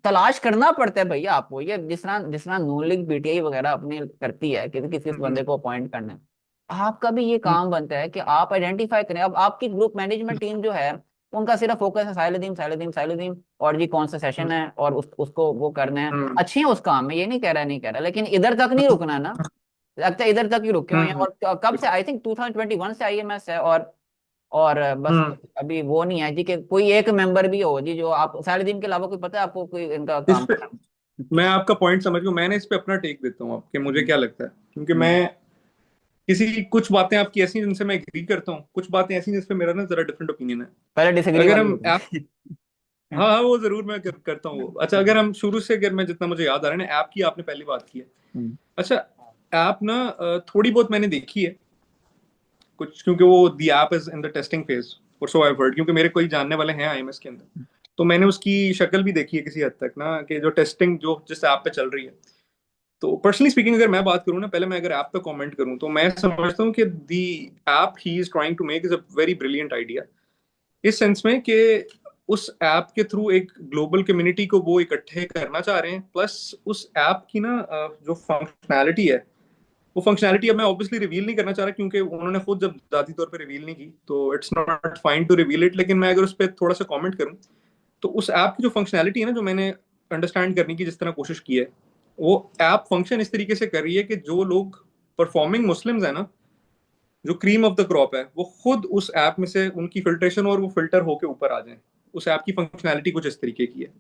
Speaker 1: तलाश करना पड़ता है भैया आपको, ये जिस तरह नून लीग पीटीआई वगैरह अपने करती है कि किसी किस बंदे को अपॉइंट करना है, आपका भी ये काम बनता है कि आप आइडेंटिफाई करें। अब आपकी ग्रुप मैनेजमेंट टीम जो है, उनका सिर्फ फोकस है साइलदीन साइलदीन साइलदीन, और जी कौन सा सेशन है, और उसको वो करना है। अच्छे हैं उस काम में, ये नहीं कह रहा, नहीं कह रहा, लेकिन इधर तक नहीं रुकना ना। लगता है इधर तक ही रुके हुए हैं, और कब से, आई थिंक 2021 से आईएमएस है, और बस
Speaker 2: हम्म।
Speaker 1: अभी वो नहीं है जी कि कोई एक मेंबर भी हो जी जो आप सैलरीन के अलावा कोई पता है आपको कोई इनका
Speaker 2: इस
Speaker 1: काम?
Speaker 2: पे मैं आपका पॉइंट समझ गया, मैंने इस पे अपना टेक देता हूँ आपके, मुझे क्या लगता है, क्योंकि मैं किसी कुछ बातें आपकी ऐसी हैं जिनसे मैं एग्री करता हूँ, कुछ बातें ऐसी हैं जिस पे मेरा ना जरा डिफरेंट ओपिनियन है।
Speaker 1: पहले डिसएग्री
Speaker 2: अगर
Speaker 1: वाली
Speaker 2: हम ऐप,
Speaker 1: होती है।
Speaker 2: हाँ हाँ वो जरूर मैं करता हूँ वो। अच्छा, अगर हम शुरू से, अगर मैं जितना मुझे याद आ रहा है ना, ऐप की आपने पहली बात की है। अच्छा, ऐप ना थोड़ी बहुत मैंने देखी है कुछ, क्योंकि वो the app is in the testing phase और सो आई हर्ड, क्योंकि मेरे कोई जानने वाले हैं आईएमएस के अंदर, तो मैंने उसकी शक्ल भी देखी है किसी हद तक ना, कि जो टेस्टिंग जो जिस ऐप पे चल रही है। तो पर्सनली स्पीकिंग अगर मैं बात करूँ ना, पहले मैं अगर ऐप पे कमेंट करूँ, तो मैं समझता हूँ कि दी ऐप ही is trying to make is a very brilliant idea, इस सेंस में कि उस ऐप के थ्रू एक ग्लोबल कम्युनिटी को वो इकट्ठे करना चाह रहे हैं, प्लस उस ऐप की ना जो फंक्शनैलिटी है, वो फंक्शनैलिटी अब मैं ऑब्वियसली रिवील नहीं करना चाह रहा, क्योंकि उन्होंने खुद जब जाती तौर पे रिवील नहीं की, तो it's not fine to reveal it, लेकिन मैं अगर उस पर थोड़ा सा कमेंट करूं, तो उस ऐप की जो फंक्शनैलिटी है ना, जो मैंने अंडरस्टैंड करने की जिस तरह कोशिश की है, वो ऐप फंक्शन इस तरीके से कर रही है कि जो लोग परफॉर्मिंग मुस्लिम्स है ना, जो क्रीम ऑफ द क्रॉप है, वो खुद उस ऐप में से उनकी फिल्ट्रेशन और वो फिल्टर होके ऊपर आ जाए। उस ऐप की फंक्शनैलिटी कुछ इस तरीके की है।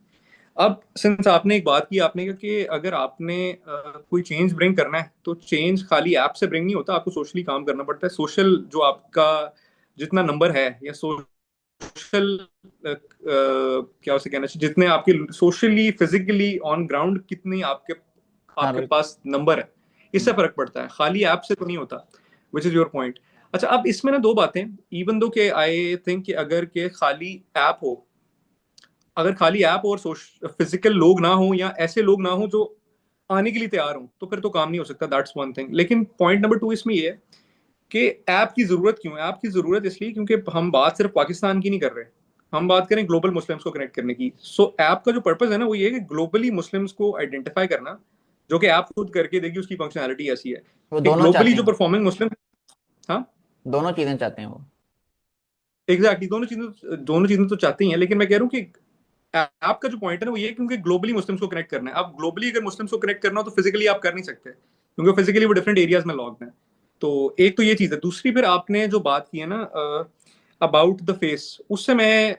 Speaker 2: अब सिंस आपने एक बात की, आपने कहा कि अगर आपने कोई चेंज ब्रिंग करना है, तो चेंज खाली ऐप से ब्रिंग नहीं होता, आपको सोशली काम करना पड़ता है। सोशल जो आपका जितना नंबर है, या सोशल क्या उसे कहना चाहिए, जितने आपके सोशली फिजिकली ऑन ग्राउंड कितनी आपके
Speaker 1: हाँ
Speaker 2: आपके
Speaker 1: बिल्कुल।
Speaker 2: पास नंबर है, इससे फर्क पड़ता है, खाली ऐप से तो नहीं होता। Which is your point. अच्छा, अब इसमें ना दो बातें, इवन दो के आई थिंक कि अगर के खाली ऐप हो, अगर खाली ऐप और फिजिकल लोग ना हो, या ऐसे लोग ना हो जो आने के लिए तैयार हो, तो फिर तो काम नहीं हो सकता, दैट्स वन थिंग। लेकिन पॉइंट नंबर टू इसमें ये है कि ऐप की जरूरत क्यों है। ऐप की जरूरत इसलिए क्योंकि हम बात सिर्फ पाकिस्तान की नहीं कर रहे, हम बात करें ग्लोबल मुस्लिम्स को कनेक्ट करने की। सो ऐप का जो पर्पज है ना, वो ये है कि ग्लोबली मुस्लिम्स को आइडेंटिफाई करना, जो कि ऐप खुद करके देगी, उसकी फंक्शनैलिटी ऐसी है
Speaker 1: वो
Speaker 2: कि
Speaker 1: दोनों
Speaker 2: ग्लोबली
Speaker 1: चाहते
Speaker 2: जो
Speaker 1: हैं,
Speaker 2: परफॉर्मिंग मुस्लिम, हाँ
Speaker 1: दोनों चीजें चाहते हैं वो।
Speaker 2: एग्जैक्टली, दोनों चीजें तो चाहती हैं, लेकिन मैं कह रहा हूँ कि ऐप का जो पॉइंट है ना, वो ये है क्योंकि ग्लोबली मुस्लिम्स को कनेक्ट करना है। अब ग्लोबली अगर मुस्लिम्स को कनेक्ट करना हो, तो फिजिकली आप कर नहीं सकते, क्योंकि फिजिकली वो डिफरेंट एरियाज में लॉग्ड हैं। तो एक तो ये चीज है। दूसरी, फिर आपने जो बात की है ना अबाउट द फेस, उससे मैं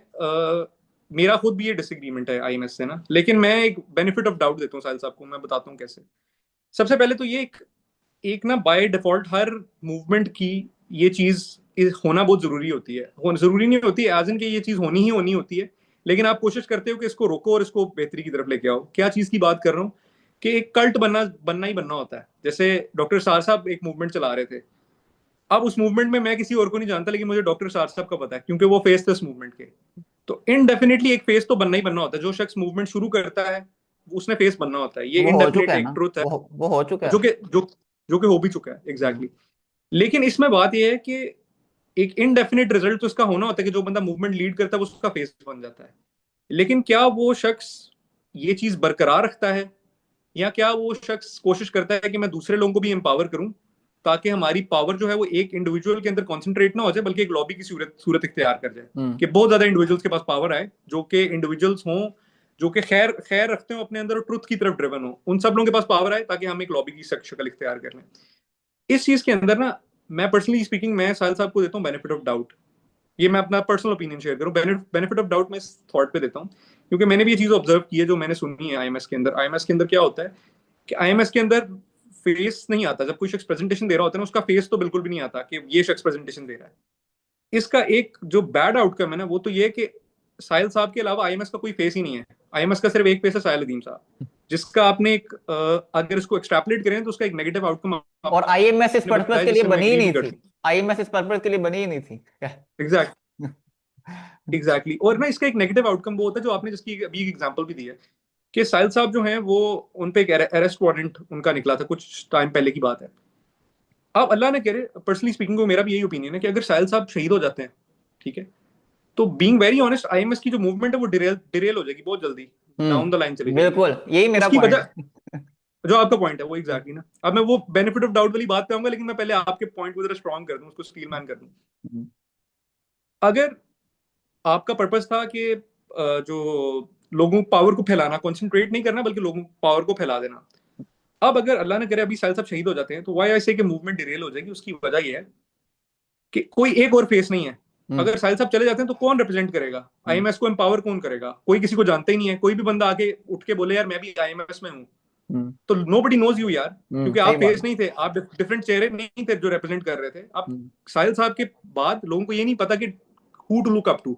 Speaker 2: मेरा खुद भी ये डिसएग्रीमेंट है आईएमएस से ना, लेकिन मैं एक बेनिफिट ऑफ डाउट देता हूँ साहिल साहब को, मैं बताता हूँ कैसे। सबसे पहले तो ये एक ना बाय डिफॉल्ट हर मूवमेंट की ये चीज होना बहुत जरूरी होती है, जरूरी नहीं होती एज इन कि ये चीज होनी ही होनी होती है, लेकिन आप कोशिश करते हो कि इसको रोको और इसको बेहतरी की तरफ लेके आओ। क्या चीज की बात कर रहा हूँ, कि एक कल्ट बनना बनना ही बनना होता है। जैसे डॉक्टर सार साहब एक मूवमेंट चला रहे थे, अब उस मूवमेंट में मैं किसी और को नहीं जानता, लेकिन मुझे डॉक्टर सार साहब का पता है, क्योंकि वो फेस थे उस मूवमेंट के। तो इनडेफिनेटली एक फेस तो बनना ही बनना होता है। जो शख्स मूवमेंट शुरू करता है, उसने फेस बनना होता है, ये
Speaker 1: वो हो चुका
Speaker 2: इनडेफिनेट
Speaker 1: है
Speaker 2: एक
Speaker 1: ना,
Speaker 2: ट्रुथ है,
Speaker 1: वो हो चुका
Speaker 2: जो
Speaker 1: है।
Speaker 2: कि जो कि हो भी चुका है एग्जैक्टली exactly। लेकिन इसमें बात यह है कि एक इनडेफिनेट रिजल्ट तो इसका होना होता है कि जो बंदा मूवमेंट लीड करता है वो उसका फेस बन जाता है। लेकिन क्या वो शख्स ये चीज बरकरार रखता है, या क्या वो शख्स कोशिश करता है कि मैं दूसरे लोगों को भी एम्पावर करूं, ताकि हमारी पावर जो है वो एक इंडिविजुअल के अंदर कॉन्सेंट्रेट ना हो जाए, बल्कि एक लॉबी की सूरत सूरत इख्तियार कर जाए, कि बहुत ज्यादा इंडिविजुअल्स के पास पावर आए, जो कि इंडिविजुअल्स हों, जो कि खैर खैर रखते हो अपने अंदर और ट्रुथ की तरफ ड्रिवन हो, उन सब लोगों के पास पावर आए, ताकि हम एक लॉबी की शक्ल इख्तियार कर लें। इस चीज के अंदर ना, मैं पर्सनली स्पीकिंग, मैं साहिल साहब को देता हूँ बेनिफिट ऑफ डाउट। ये मैं अपना पर्सनल ओपिनियन शेयर करूँ, बेनिफिट ऑफ डाउट मैं इस थॉट पे देता हूँ, क्योंकि मैंने भी ये चीज ऑब्जर्व की है, जो मैंने सुनी है आईएमएस के अंदर। आईएमएस के अंदर क्या होता है कि आईएमएस के अंदर फेस नहीं आता। जब कोई शख्स प्रेजेंटेशन दे रहा होता है ना, उसका फेस तो बिल्कुल भी नहीं आता कि ये शख्स प्रेजेंटेशन दे रहा है। इसका एक जो बैड आउटकम है ना, वो तो ये है कि साहिल साहब के अलावा आईएमएस का कोई फेस ही नहीं है। आईएमएस का सिर्फ एक फेस है, साहिल अदीम साहब, जिसका आपने एक अगर इसको एक्सट्रैपुलेट करें, तो उसका एक नेगेटिव आउटकम
Speaker 1: और आईएमएस इस
Speaker 2: आपने
Speaker 1: पर्पस
Speaker 2: बताया,
Speaker 1: के लिए
Speaker 2: जिससे मैं
Speaker 1: बनी ही
Speaker 2: एग्री भी
Speaker 1: नहीं
Speaker 2: करता
Speaker 1: थी।
Speaker 2: हूँ।
Speaker 1: आईएमएस इस पर्पस के लिए बनी ही नहीं थी।
Speaker 2: एग्जैक्ट एग्जैक्टली और ना, इसका एक नेगेटिव आउटकम वो होता है, जो आपने जिसकी अभी एग्जांपल भी दी है, कि साहिल साहब जो हैं वो, उन पे एक अरेस्ट वारंट उनका निकला था कुछ टाइम पहले की बात है। अब अल्लाह ने करे, पर्सनली स्पीकिंग को मेरा भी यही ओपिनियन है कि अगर साहिल साहब शहीद हो जाते हैं, ठीक है, तो बीइंग वेरी ऑनेस्ट, आईएमएस की जो मूवमेंट है वो डिरेल हो जाएगी बहुत जल्दी, डाउन द लाइन चली जाएगी।
Speaker 1: बिल्कुल यही मेरा
Speaker 2: उसकी
Speaker 1: पॉइंट
Speaker 2: वजह, जो आपका पॉइंट है वो एग्जैक्टली ना, अब मैं वो बेनिफिट ऑफ डाउट वाली बात पे आऊंगा, लेकिन मैं पहले आपके पॉइंट को जरा स्ट्रॉन्ग कर दूं, उसको स्टील मैन कर दूं।
Speaker 1: है।
Speaker 2: अगर आपका पर्पस था कि जो लोगों पावर को फैलाना, कंसंट्रेट नहीं करना, बल्कि लोगों पावर को फैला देना। अब अगर अल्लाह ने करे अभी साहिल साहब शहीद हो जाते हैं, तो वाई आई से कि मूवमेंट डिरेल हो जाएगी। उसकी वजह यह है कि कोई एक और फेस नहीं है। अगर साहिल साहब चले जाते हैं तो कौन रिप्रेजेंट करेगा? आईएमएस को एम्पावर कौन करेगा? कोई किसी को जानता ही नहीं है। कोई भी बंदा आके उठ के बोले यार मैं भी आईएमएस में हूँ, तो नोबडी नोज यू यार, क्योंकि
Speaker 1: सही
Speaker 2: आप
Speaker 1: बात
Speaker 2: फेस नहीं थे, आप डिफरेंट चेहरे नहीं थे जो रिप्रेजेंट कर रहे थे। अब
Speaker 1: हम्म,
Speaker 2: साहिल साहब के बाद लोगों को ये नहीं पता कि who to look up to.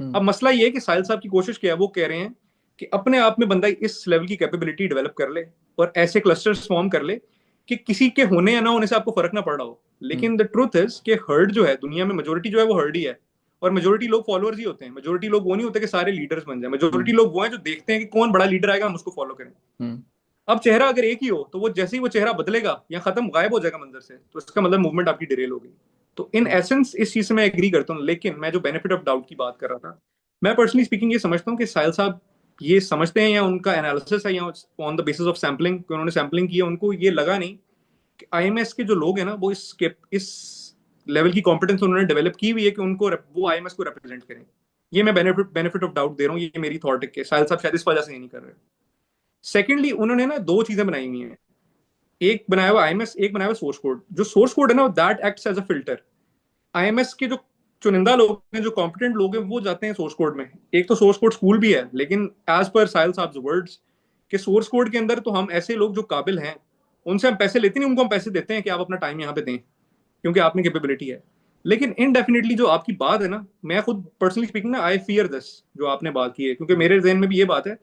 Speaker 1: Hmm,
Speaker 2: अब मसला ये है कि साहिल साहब की कोशिश क्या है, वो कह रहे हैं कि अपने आप में बंदा इस लेवल की कैपेबिलिटी डेवलप कर ले और ऐसे क्लस्टर्स फॉर्म कर ले कि किसी के होने या ना होने से आपको फर्क ना पड़ रहा हो। लेकिन द ट्रूथ इज कि हर्ड जो है दुनिया में, मेजोरिटी जो है वो हर्ड ही है, और मेजोरिटी लोग फॉलोअर्स ही होते हैं। मेजोरिटी लोग वो नहीं होते कि सारे लीडर्स बन जाए। मेजोरिटी लोग वो हैं जो देखते हैं कि कौन बड़ा लीडर आएगा, हम उसको फॉलो करें।
Speaker 1: हम्म,
Speaker 2: अब चेहरा अगर एक ही हो तो वो जैसे ही वो चेहरा बदलेगा या खत्म गायब हो जाएगा मंजर से, तो इसका मतलब मूवमेंट आपकी डिरेल हो गई। तो इन एसेंस इस चीज से मैं एग्री करता हूँ। लेकिन मैं जो बेनिफिट ऑफ डाउट की बात कर रहा था, मैं पर्सनली स्पीकिंग ये समझता हूँ कि साहिल साहब ये समझते हैं या उनका एनालिसिस है या on the basis of sampling, उन्होंने सैम्पलिंग की है, उनको ये लगा नहीं कि आईएमएस के जो लोग हैं ना वो इस लेवल की कॉम्पिटेंस उन्होंने डेवलप की हुई है कि उनको वो आईएमएस को रिप्रेजेंट करें। ये मैं बेनिफिट ऑफ डाउट दे रहा हूँ, ये मेरी थॉट है कि साहिल साहब शायद इस वजह से ये नहीं कर रहे। सेकेंडली, उन्होंने ना दो चीजें बनाई हुई हैं, एक बनाया हुआ आईएमएस, एक बनाया हुआ सोर्स कोड। जो सोर्स कोड है ना that acts as a filter. IMS के जो चुनिंदा लोग हैं, जो कॉम्पिटेंट लोग हैं, वो जाते हैं सोर्स कोड में। एक तो सोर्स कोड स्कूल भी है, लेकिन एज पर साहिल साहब वर्ड्स के सोर्स कोड के अंदर तो हम ऐसे लोग जो काबिल हैं उनसे हम पैसे लेते नहीं, उनको हम पैसे देते हैं कि आप अपना टाइम यहाँ पे दें क्योंकि आप में कैपेबिलिटी है। लेकिन इनडेफिनेटली जो आपकी बात है ना, मैं खुद पर्सनली स्पीकिंग ना आई फियर दिस जो आपने बात की है, क्योंकि मेरे जहन में भी ये बात है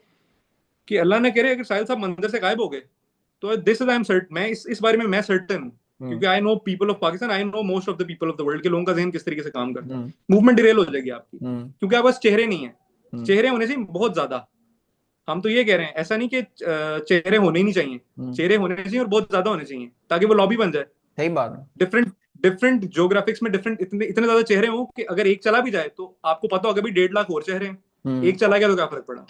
Speaker 2: कि अल्लाह ने करे अगर साहिल साहब मंदिर से गायब हो गए तो this is I am cert, मैं इस बारे में मैं सर्टन हूँ, क्योंकि I know people of Pakistan, I know most of the people of the world के लोगों का जहन किस तरीके से काम करता है। मूवमेंट डिरेल हो जाएगी आपकी, क्योंकि आपके पास चेहरे नहीं है। चेहरे होने चाहिए बहुत ज्यादा। हम तो ये कह रहे हैं, ऐसा नहीं कि चेहरे होने ही नहीं चाहिए, चेहरे होने चाहिए और बहुत ज्यादा होने चाहिए ताकि वो लॉबी बन जाए।
Speaker 1: सही बात है।
Speaker 2: डिफरेंट डिफरेंट ज्योग्राफिक्स में डिफरेंट इतने इतने ज्यादा चेहरे हो कि अगर एक चला भी जाए तो आपको पता होगा भी 1.5 लाख और चेहरे हैं, एक चला गया तो क्या फर्क पड़ा।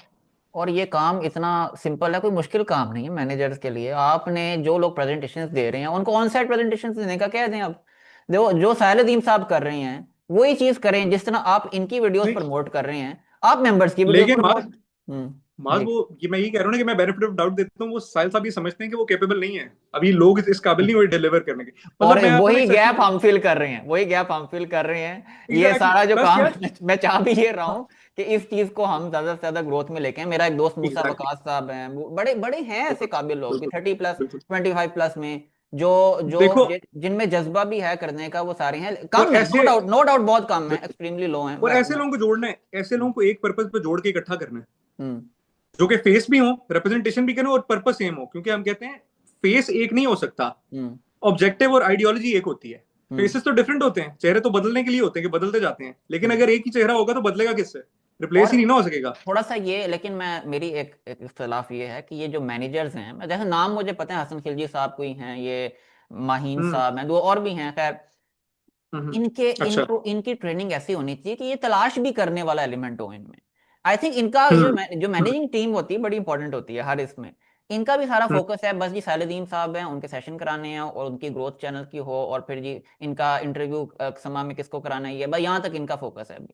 Speaker 1: और ये काम इतना सिंपल है, कोई मुश्किल काम नहीं है मैनेजर्स के लिए। आपने जो लोग प्रेजेंटेशंस दे रहे हैं उनको ऑन साइट प्रेजेंटेशंस देने का कह दें। आप देखो जो साहिल अदीम साहब कर रहे हैं वही चीज करें, जिस तरह आप इनकी वीडियोस
Speaker 2: नहीं,
Speaker 1: प्रमोट कर रहे हैं आप मेंबर्स की वीडियोस
Speaker 2: लेकिन
Speaker 1: प्रमोट।
Speaker 2: माज
Speaker 1: जी।
Speaker 2: वो ये मैं ये कह रहा हूँ ना कि मैं बेनिफिट ऑफ डाउट देता हूँ, वो साहिल साहब ये समझते हैं कि वो कैपेबल नहीं है, अभी लोग इस काबिल नहीं हुए डिलीवर करने के।
Speaker 1: और
Speaker 2: मतलब मैं आपको ना
Speaker 1: वही
Speaker 2: एक
Speaker 1: गैप
Speaker 2: सच
Speaker 1: हम फिल कर रहे हैं, वही गैप हम फिल कर रहे हैं। ये
Speaker 2: एग्जैक्टली
Speaker 1: सारा जो
Speaker 2: प्लस
Speaker 1: काम
Speaker 2: यार,
Speaker 1: मैं चाह भी ये रहा हूँ कि इस चीज को हम ज्यादा से ज्यादा ग्रोथ में लेके आएं। मेरा एक दोस्त मूसा
Speaker 2: एग्जैक्टली
Speaker 1: वकास साहब हैं, वो बड़े बड़े हैं ऐसे काबिल लोग भी,
Speaker 2: बिल्कुल
Speaker 1: 30+,
Speaker 2: बिल्कुल।
Speaker 1: 25+ में, जो जो
Speaker 2: देखो,
Speaker 1: जिनमें जज्बा भी है करने का, वो सारे हैं।
Speaker 2: और
Speaker 1: कम है, नो
Speaker 2: ऐसे
Speaker 1: डाउट, नो डाउट, बहुत कम है, एक्सट्रीमली लो है।
Speaker 2: और ऐसे लोगों को जोड़ना है, ऐसे लोगों को एक पर्पस पे जोड़ के इकट्ठा करना है,
Speaker 1: हम्म,
Speaker 2: जो कि फेस भी हो, रिप्रेजेंटेशन भी करें और पर्पस सेम हो। क्योंकि हम कहते हैं फेस एक नहीं हो सकता,
Speaker 1: हम्म,
Speaker 2: ऑब्जेक्टिव और आइडियोलॉजी एक होती है।
Speaker 1: हम्म।
Speaker 2: फेसेस तो डिफरेंट होते हैं, चेहरे तो बदलने के लिए होते हैं कि बदलते जाते हैं, लेकिन
Speaker 1: हम्म।
Speaker 2: अगर एक ही चेहरा होगा तो बदलेगा किससे? रिप्लेस
Speaker 1: और
Speaker 2: ही नहीं ना हो सकेगा।
Speaker 1: थोड़ा सा ये, लेकिन मैं मेरी एक इख्तलाफ ये है कि ये जो मैनेजर्स हैं, मैं जैसे नाम मुझे पता है, हसन खिलजी साहब कोई हैं, ये माहीन
Speaker 2: हम्म
Speaker 1: साहब हैं, दो और भी हैं, खैर इनके
Speaker 2: अच्छा।
Speaker 1: इनको इनकी ट्रेनिंग ऐसी होनी चाहिए कि ये तलाश भी करने वाला एलिमेंट हो इनमें। आई थिंक इनका जो
Speaker 2: हम्म
Speaker 1: जो मैनेजिंग टीम होती है बड़ी इंपॉर्टेंट होती है हर इसमें। इनका भी सारा
Speaker 2: हम्म
Speaker 1: फोकस है बस जी सालिदीन साहब हैं, उनके सेशन कराने हैं और उनकी ग्रोथ चैनल की हो, और फिर जी इनका इंटरव्यू समा में किसको कराना है, ये भाई यहाँ तक इनका फोकस है अभी।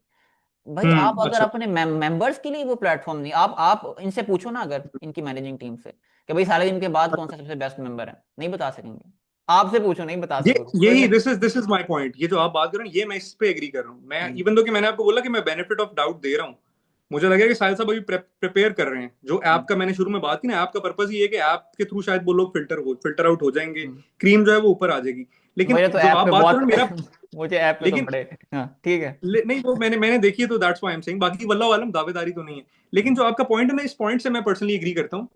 Speaker 1: भाई आप अगर
Speaker 2: अच्छा।
Speaker 1: अपने मेंबर्स के लिए वो प्लेटफॉर्म नहीं, आप इनसे पूछो ना अगर इनकी मैनेजिंग टीम से कि भाई सालिदीन के बाद कौन सा सबसे बेस्ट मेंबर है, नहीं बता सकेंगे। आपसे पूछो, नहीं बता
Speaker 2: ये
Speaker 1: सकोगे
Speaker 2: यही
Speaker 1: कोई।
Speaker 2: This is my point. ये जो आप बात कर रहे हैं ये मैं इस पे एग्री कर रहा हूँ। मैं
Speaker 1: हम्म,
Speaker 2: इवन दो कि मैंने आपको बोला कि मैं बेनिफिट ऑफ डाउट दे रहा हूँ, मुझे लगा कि साहिल साहब अभी प्रिपेयर कर रहे हैं। जो ऐप का मैंने शुरू में बात की ना, ऐप का पर्पस ये है कि ऐप के थ्रू शायद वो लोग फिल्टर आउट हो जाएंगे,
Speaker 1: हम्म।
Speaker 2: क्रीम जो है वो ऊपर आ जाएगी। लेकिन
Speaker 1: मुझे तो
Speaker 2: जो
Speaker 1: ऐप
Speaker 2: आप
Speaker 1: पे
Speaker 2: बात कर
Speaker 1: बहुत
Speaker 2: रहे हो मेरा,
Speaker 1: मुझे ऐप पे तो
Speaker 2: लेकिन
Speaker 1: बड़े, हाँ ठीक है।
Speaker 2: नहीं वो मैंने देखी है तो that's why I am saying, बाकी वल्लाह आलम दावेदारी तो नहीं है। लेकिन जो आपका पॉइंट है ना, इस पॉइंट से मैं पर्सनली एग्री करता हूँ।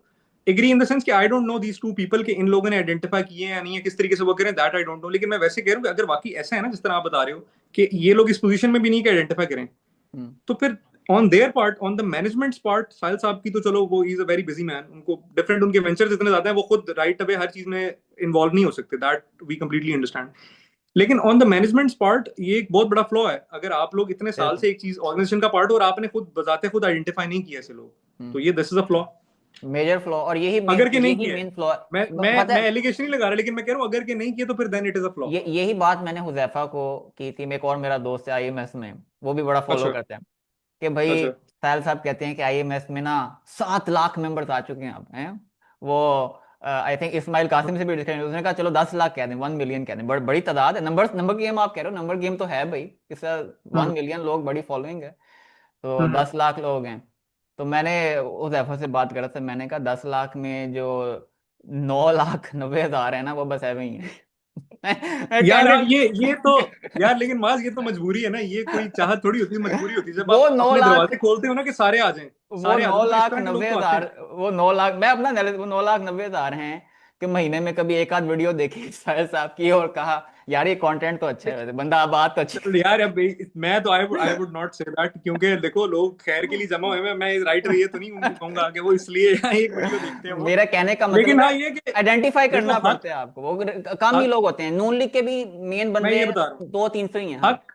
Speaker 2: एग्री इन द सेंस कि I don't know these two people के इन लोगों ने आइडेंटिफाई किए हैं या नहीं है, किस तरीके से वो करें, दैट आई डोंट नो। लेकिन मैं वैसे कह रहा हूँ कि अगर वाकई ऐसा है ना जिस तरह आप बता रहे हो कि ये लोग इस पोजीशन में भी नहीं आइडेंटिफाई करें,
Speaker 1: हम्म,
Speaker 2: तो फिर on their part, on the management's part, Sahil साहब की तो चलो वो is a very busy man, उनको डिफरेंट उनके वेंचर्स इतने ज्यादा हैं, वो खुद राइट अवे हर चीज में इन्वॉल्व नहीं हो सकते, दैट वी कंप्लीटली अंडरस्टैंड। लेकिन ऑन द मैनेजमेंट पार्ट ये एक बहुत बड़ा फ्लॉ है। अगर आप लोग इतने साल
Speaker 1: बिल्कुल।
Speaker 2: से एक चीज ऑर्गेनाइजेशन का पार्ट हो और आपने खुद बजाते खुद आइडेंटिफाई नहीं किया ऐसे लोग, तो ये this is a flaw.
Speaker 1: Major flaw, और यही
Speaker 2: अगर के नहीं
Speaker 1: यही
Speaker 2: किया है,
Speaker 1: मेन फ्लॉ।
Speaker 2: मैं
Speaker 1: पता
Speaker 2: मैं
Speaker 1: है,
Speaker 2: एलिगेशन नहीं लगा रहा, लेकिन मैं कह रहा हूँ अगर के नहीं किया तो फिर then it is a flaw.
Speaker 1: ये यही बात मैंने हुजैफा को की थी। एक और मेरा दोस्त है आईएमएस में, वो भी बड़ा फॉलो
Speaker 2: अच्छा
Speaker 1: करते हैं कि भाई
Speaker 2: अच्छा।
Speaker 1: साहिल साहब कहते हैं कि आईएमएस में ना 7 लाख मेंबर्स आ चुके हैं अब हैं। वो आई थिंक इस्माइल कासिम से भी डिस्कशन, उसने कहा चलो 10 लाख कह दें, 1 मिलियन कह दें, बड़ी तादाद है। नंबर गेम आप कह रहे हो, नंबर गेम तो है भाई, इसका 1 मिलियन लोग, बड़ी फॉलोइंग है, तो 10 लाख लोग हैं। तो मैंने उस एफर से बात करा था, मैंने कहा 10 लाख में जो 9,90,000 है ना, वो बस ऐसे ही है।
Speaker 4: यार हाँ, ये तो
Speaker 1: कैंडिडेट
Speaker 4: यार, लेकिन माज ये तो मजबूरी है ना, ये कोई चाहत थोड़ी होती है, मजबूरी होती है। जब
Speaker 1: वो
Speaker 4: आप
Speaker 1: 9
Speaker 4: अपने
Speaker 1: लाख
Speaker 4: दरवाजे खोलते हो ना कि सारे आ जाएं,
Speaker 1: वो
Speaker 4: सारे आ
Speaker 1: 9
Speaker 4: जाएं, तो इस
Speaker 1: लाख
Speaker 4: तरह के लोग
Speaker 1: नब्बे
Speaker 4: तो आते
Speaker 1: हजार
Speaker 4: हैं।
Speaker 1: वो 9 लाख, मैं अपना एनालिसिस, वो 9,90,000 हैं कि महीने में कभी एक आध वीडियो देखी साहिल साहब की और कहा यार ये कंटेंट तो अच्छा है, वैसे बंदा बात तो अच्छी
Speaker 4: चलो यार, अब मैं तो I would not say that, क्योंकि देखो लोग खैर के लिए जमा हुए हैं, मैं राइट रही है तो नहीं उनको कहूंगा कि वो इसलिए एक वीडियो देखते हैं वो।
Speaker 1: मेरा कहने का
Speaker 4: लेकिन
Speaker 1: मतलब
Speaker 4: हाँ
Speaker 1: है
Speaker 4: ये कि
Speaker 1: आइडेंटिफाई
Speaker 4: देखो
Speaker 1: करना
Speaker 4: हक
Speaker 1: पड़ता है आपको, वो कम ही
Speaker 4: हक
Speaker 1: लोग होते हैं, नून लीग के भी मेन
Speaker 4: मैं
Speaker 1: बंदे
Speaker 4: ये बता रहा हूँ,
Speaker 1: 200-300 ही हैं। हाँ।
Speaker 4: हक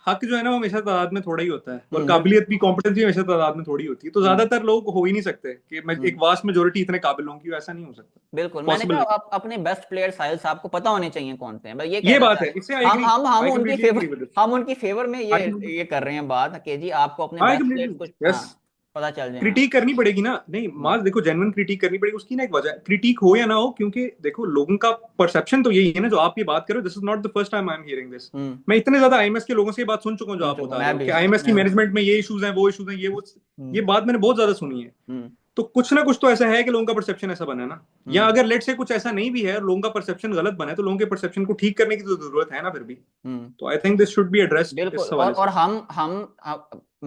Speaker 4: हक जो है ना वो हमेशा तादाद में थोड़ा ही होता है, और
Speaker 1: बिल्कुल।
Speaker 4: काबिलियत भी, कॉम्पिटेंस भी हमेशा तादाद में थोड़ी होती है। तो
Speaker 1: हम्म।
Speaker 4: ज्यादातर लोग हो ही नहीं सकते कि मैं
Speaker 1: हम्म।
Speaker 4: एक वास्ट मेजोरिटी इतने काबिल होंगी, ऐसा नहीं हो सकता,
Speaker 1: बिल्कुल, मैंने
Speaker 4: पॉसिबल
Speaker 1: कहा
Speaker 4: नहीं।
Speaker 1: आप अपने बेस्ट प्लेयर साहिल साहब को पता होने चाहिए कौन से हैं, बस ये
Speaker 4: ये
Speaker 1: कहना
Speaker 4: बात
Speaker 1: चाह
Speaker 4: है,
Speaker 1: रहे
Speaker 4: इससे आई
Speaker 1: हैं।
Speaker 4: एग्री,
Speaker 1: हम
Speaker 4: आई
Speaker 1: उनकी
Speaker 4: कम्प्लीटली
Speaker 1: फेवर,
Speaker 4: एग्री विद
Speaker 1: हम उनकी फेवर में
Speaker 4: आई
Speaker 1: ये कर रहे हैं बात कि जी आपको अपने
Speaker 4: आई
Speaker 1: बेस्ट प्लेयर्स को,
Speaker 4: कम्प्लीटली,
Speaker 1: हाँ,
Speaker 4: यस।
Speaker 1: पता चल जाए। हाँ।
Speaker 4: क्रिटिक करनी पड़ेगी ना, नहीं
Speaker 1: हम्म।
Speaker 4: माज देखो, जेन्युइन क्रिटिक करनी पड़ेगी, उसकी ना एक वजह, क्रिटिक हो या ना हो, क्योंकि देखो लोगों का परसेप्शन तो यही है ना, जो आप ये बात करो, this is not the first time I am hearing this.
Speaker 1: Hmm.
Speaker 4: मैं इतने ज्यादा आईएमएस के लोगों से ये बात सुन चुका हूँ जो
Speaker 1: सुन
Speaker 4: आप
Speaker 1: चुका
Speaker 4: बता रहे
Speaker 1: मैं
Speaker 4: हो
Speaker 1: भी,
Speaker 4: कि आईएमएस की
Speaker 1: मैं भी।
Speaker 4: मैनेजमेंट में ये इश्यूज हैं, वो इश्यूज हैं, ये वो,
Speaker 1: हम्म।
Speaker 4: ये बात मैंने बहुत ज्यादा सुनी है।
Speaker 1: हम्म।
Speaker 4: तो कुछ ना कुछ तो ऐसा है कि लोगों का परसेप्शन ऐसा बना है ना, या
Speaker 1: हम्म।
Speaker 4: अगर लेट से कुछ ऐसा नहीं भी है और लोगों का परसेप्शन गलत बना है, तो लोगों के परसेप्शन को ठीक करने की तो जरूरत है ना फिर भी।
Speaker 1: हम्म।
Speaker 4: तो I think this should be addressed
Speaker 1: बिल्कुल।
Speaker 4: इस हवाले से।
Speaker 1: और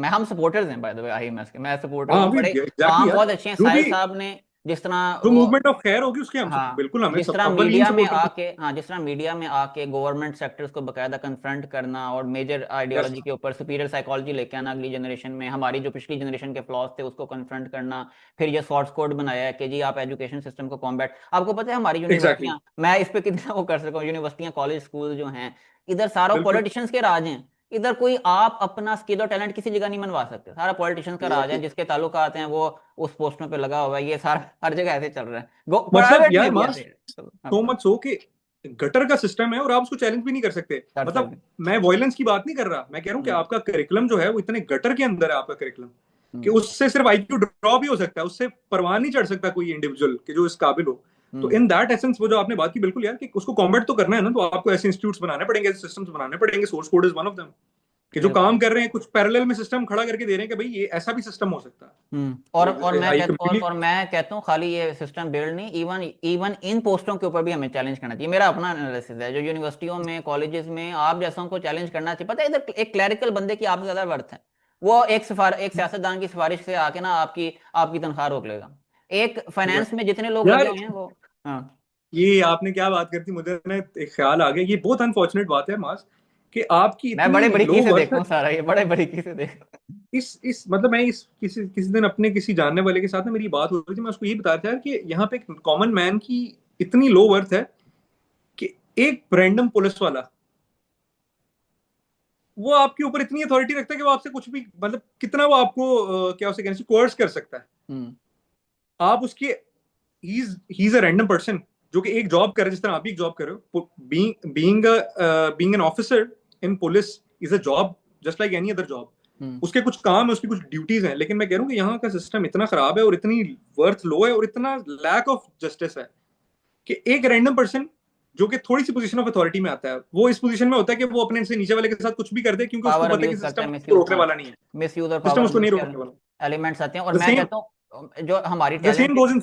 Speaker 1: हम सपोर्टर्स हैं बाय द वे आईएमएस के, मैं सपोर्टर
Speaker 4: हाँ
Speaker 1: हूँ,
Speaker 4: अभी
Speaker 1: बड़े
Speaker 4: एग्जैक्टली
Speaker 1: काम
Speaker 4: यार,
Speaker 1: बहुत अच्छे हैं
Speaker 4: जो
Speaker 1: साहिल
Speaker 4: भी,
Speaker 1: साहब ने, जिस तरह
Speaker 4: जो
Speaker 1: वो,
Speaker 4: मूवमेंट ऑफ खैर होगी उसके हम
Speaker 1: हाँ,
Speaker 4: बिल्कुल, हमें
Speaker 1: जिस
Speaker 4: सब
Speaker 1: तरह
Speaker 4: अव्वलीन
Speaker 1: मीडिया में
Speaker 4: सपोर्ट करते
Speaker 1: आके, हाँ, जिस तरह मीडिया में आके गवर्नमेंट सेक्टर्स को बकायदा कन्फ्रंट करना और मेजर
Speaker 4: हैं। यस
Speaker 1: आइडियोलॉजी के ऊपर सुपीरियर साइकोलॉजी लेके आना अगली जनरेशन में, हमारी जो पिछली जनरेशन के फ्लॉज थे उसको कन्फ्रंट करना, फिर ये सोर्स कोड बनाया है कि जी आप एजुकेशन सिस्टम को कॉम्बैट, आपको पता है हमारी
Speaker 4: एग्जैक्टली,
Speaker 1: यूनिवर्सिटियां, मैं इस पे कितना वो कर सकूँ, यूनिवर्सिटियां कॉलेज स्कूल जो हैं, इधर सारा
Speaker 4: बिल्कुल।
Speaker 1: पॉलिटिशियंस के राज हैं, इधर कोई आप अपना स्किल और टैलेंट किसी जगह नहीं मनवा सकते, सारा पॉलिटिशियंस का राज है, जिसके ताल्लुकात हैं वो उस पोस्टों पे लगा हुआ है, ये सारा हर जगह ऐसे चल रहा है,
Speaker 4: मतलब
Speaker 1: प्राइवेट में
Speaker 4: यार
Speaker 1: भी
Speaker 4: मास,
Speaker 1: ऐसे है।
Speaker 4: सो मच सो कि गटर का सिस्टम है और आप उसको चैलेंज भी नहीं कर सकते।
Speaker 1: कर
Speaker 4: मतलब
Speaker 1: सकते।
Speaker 4: मैं वॉयलेंस की बात नहीं कर रहा, मैं कह रहा हूँ कि
Speaker 1: हम्म।
Speaker 4: आपका करिकुलम जो है वो इतने गटर के अंदर है, आपका करिकुलम, कि
Speaker 1: हम्म।
Speaker 4: उससे सिर्फ आईक्यू ड्रॉप ही हो सकता है, उससे परवान नहीं चढ़ सकता कोई इंडिविजुअल कि जो इस काबिल हो। तो
Speaker 1: हम्म।
Speaker 4: इन दैट एसेंस वो जो आपने बात की, बिल्कुल यार, कि उसको कॉम्बैट तो करना है ना, तो आपको ऐसे इंस्टीट्यूट्स बनाने पड़ेंगे, ऐसे सिस्टम्स बनाने पड़ेंगे, source code is one of them, कि जो
Speaker 1: बिल्कुल।
Speaker 4: काम कर रहे हैं कुछ पैरेलल में सिस्टम खड़ा करके दे रहे हैं कि भाई ये ऐसा भी सिस्टम हो सकता है। तो आई कंप्लीटली,
Speaker 1: और मैं कहता हूँ खाली ये सिस्टम बिल्ड नहीं, इवन इवन इन पोस्टों के ऊपर भी हमें चैलेंज करना चाहिए, मेरा अपना एनालिसिस है, जो यूनिवर्सिटियों में कॉलेजेस में आप जैसों को चैलेंज करना चाहिए। पता है इधर एक क्लैरिकल बंदे की आपसे ज्यादा वर्थ है, वो एक सियासतदान की सिफारिश से आके ना आपकी आपकी तनख्वाह रोक लेगा, एक फाइनेंस में जितने लोग लगे
Speaker 4: यार
Speaker 1: हुए हैं वो। हाँ।
Speaker 4: ये आपने क्या बात करती, मुझे ना एक ख्याल आ गया, ये बहुत अनफॉर्चुनेट बात है मास, कि आपकी
Speaker 1: मैं बड़े
Speaker 4: इतनी
Speaker 1: बारीकी
Speaker 4: लो
Speaker 1: से
Speaker 4: वर्थ
Speaker 1: देखता
Speaker 4: है।
Speaker 1: हूँ सारा, ये बड़े बारीकी से देखता
Speaker 4: इस मतलब मैं इस किसी किसी दिन अपने किसी जानने वाले के साथ ना मेरी बात हो रही थी, मैं उसको ये बता रहा था कि यहाँ पे एक कॉमन मैन की इतनी लो वर्थ है कि एक रैंडम पुलिस वाला वो आपके ऊपर इतनी अथॉरिटी रखता है कि वो आपसे कुछ भी, मतलब कितना वो आपको क्या उसे कहने से कोर्स कर सकता है।
Speaker 1: हूँ।
Speaker 4: आप उसके, he is a random person जो कि एक जॉब कर रहे हैं, जिस तरह आप भी एक जॉब कर रहे हो, being an officer in police is a job just like any other job. उसके कुछ काम है, उसकी कुछ ड्यूटीज हैं, लेकिन मैं कह रहा हूँ कि यहाँ का सिस्टम इतना खराब है और इतनी वर्थ लो है और इतना लैक ऑफ जस्टिस है कि एक रैंडम पर्सन जो कि थोड़ी सी पोजीशन ऑफ अथॉरिटी में आता है, वो इस पोजीशन में होता है कि वो अपने से नीचे वाले के साथ कुछ भी कर दे, क्योंकि उसको
Speaker 1: पावर
Speaker 4: पता है
Speaker 1: अब्यूज
Speaker 4: कि
Speaker 1: करते
Speaker 4: सिस्टम
Speaker 1: हैं,
Speaker 4: उसको
Speaker 1: मिसयूज,
Speaker 4: रोकने
Speaker 1: हाँ,
Speaker 4: वाला नहीं है,
Speaker 1: मिसयूज और
Speaker 4: सिस्टम
Speaker 1: पावर
Speaker 4: उसको
Speaker 1: अब्यूज
Speaker 4: नहीं
Speaker 1: के
Speaker 4: रोकने वाला।
Speaker 1: एलिमेंट्स आते हैं, और
Speaker 4: द
Speaker 1: मैं
Speaker 4: सेम
Speaker 1: कहता हूँ जो हमारी
Speaker 4: the same
Speaker 1: talented.
Speaker 4: Goes in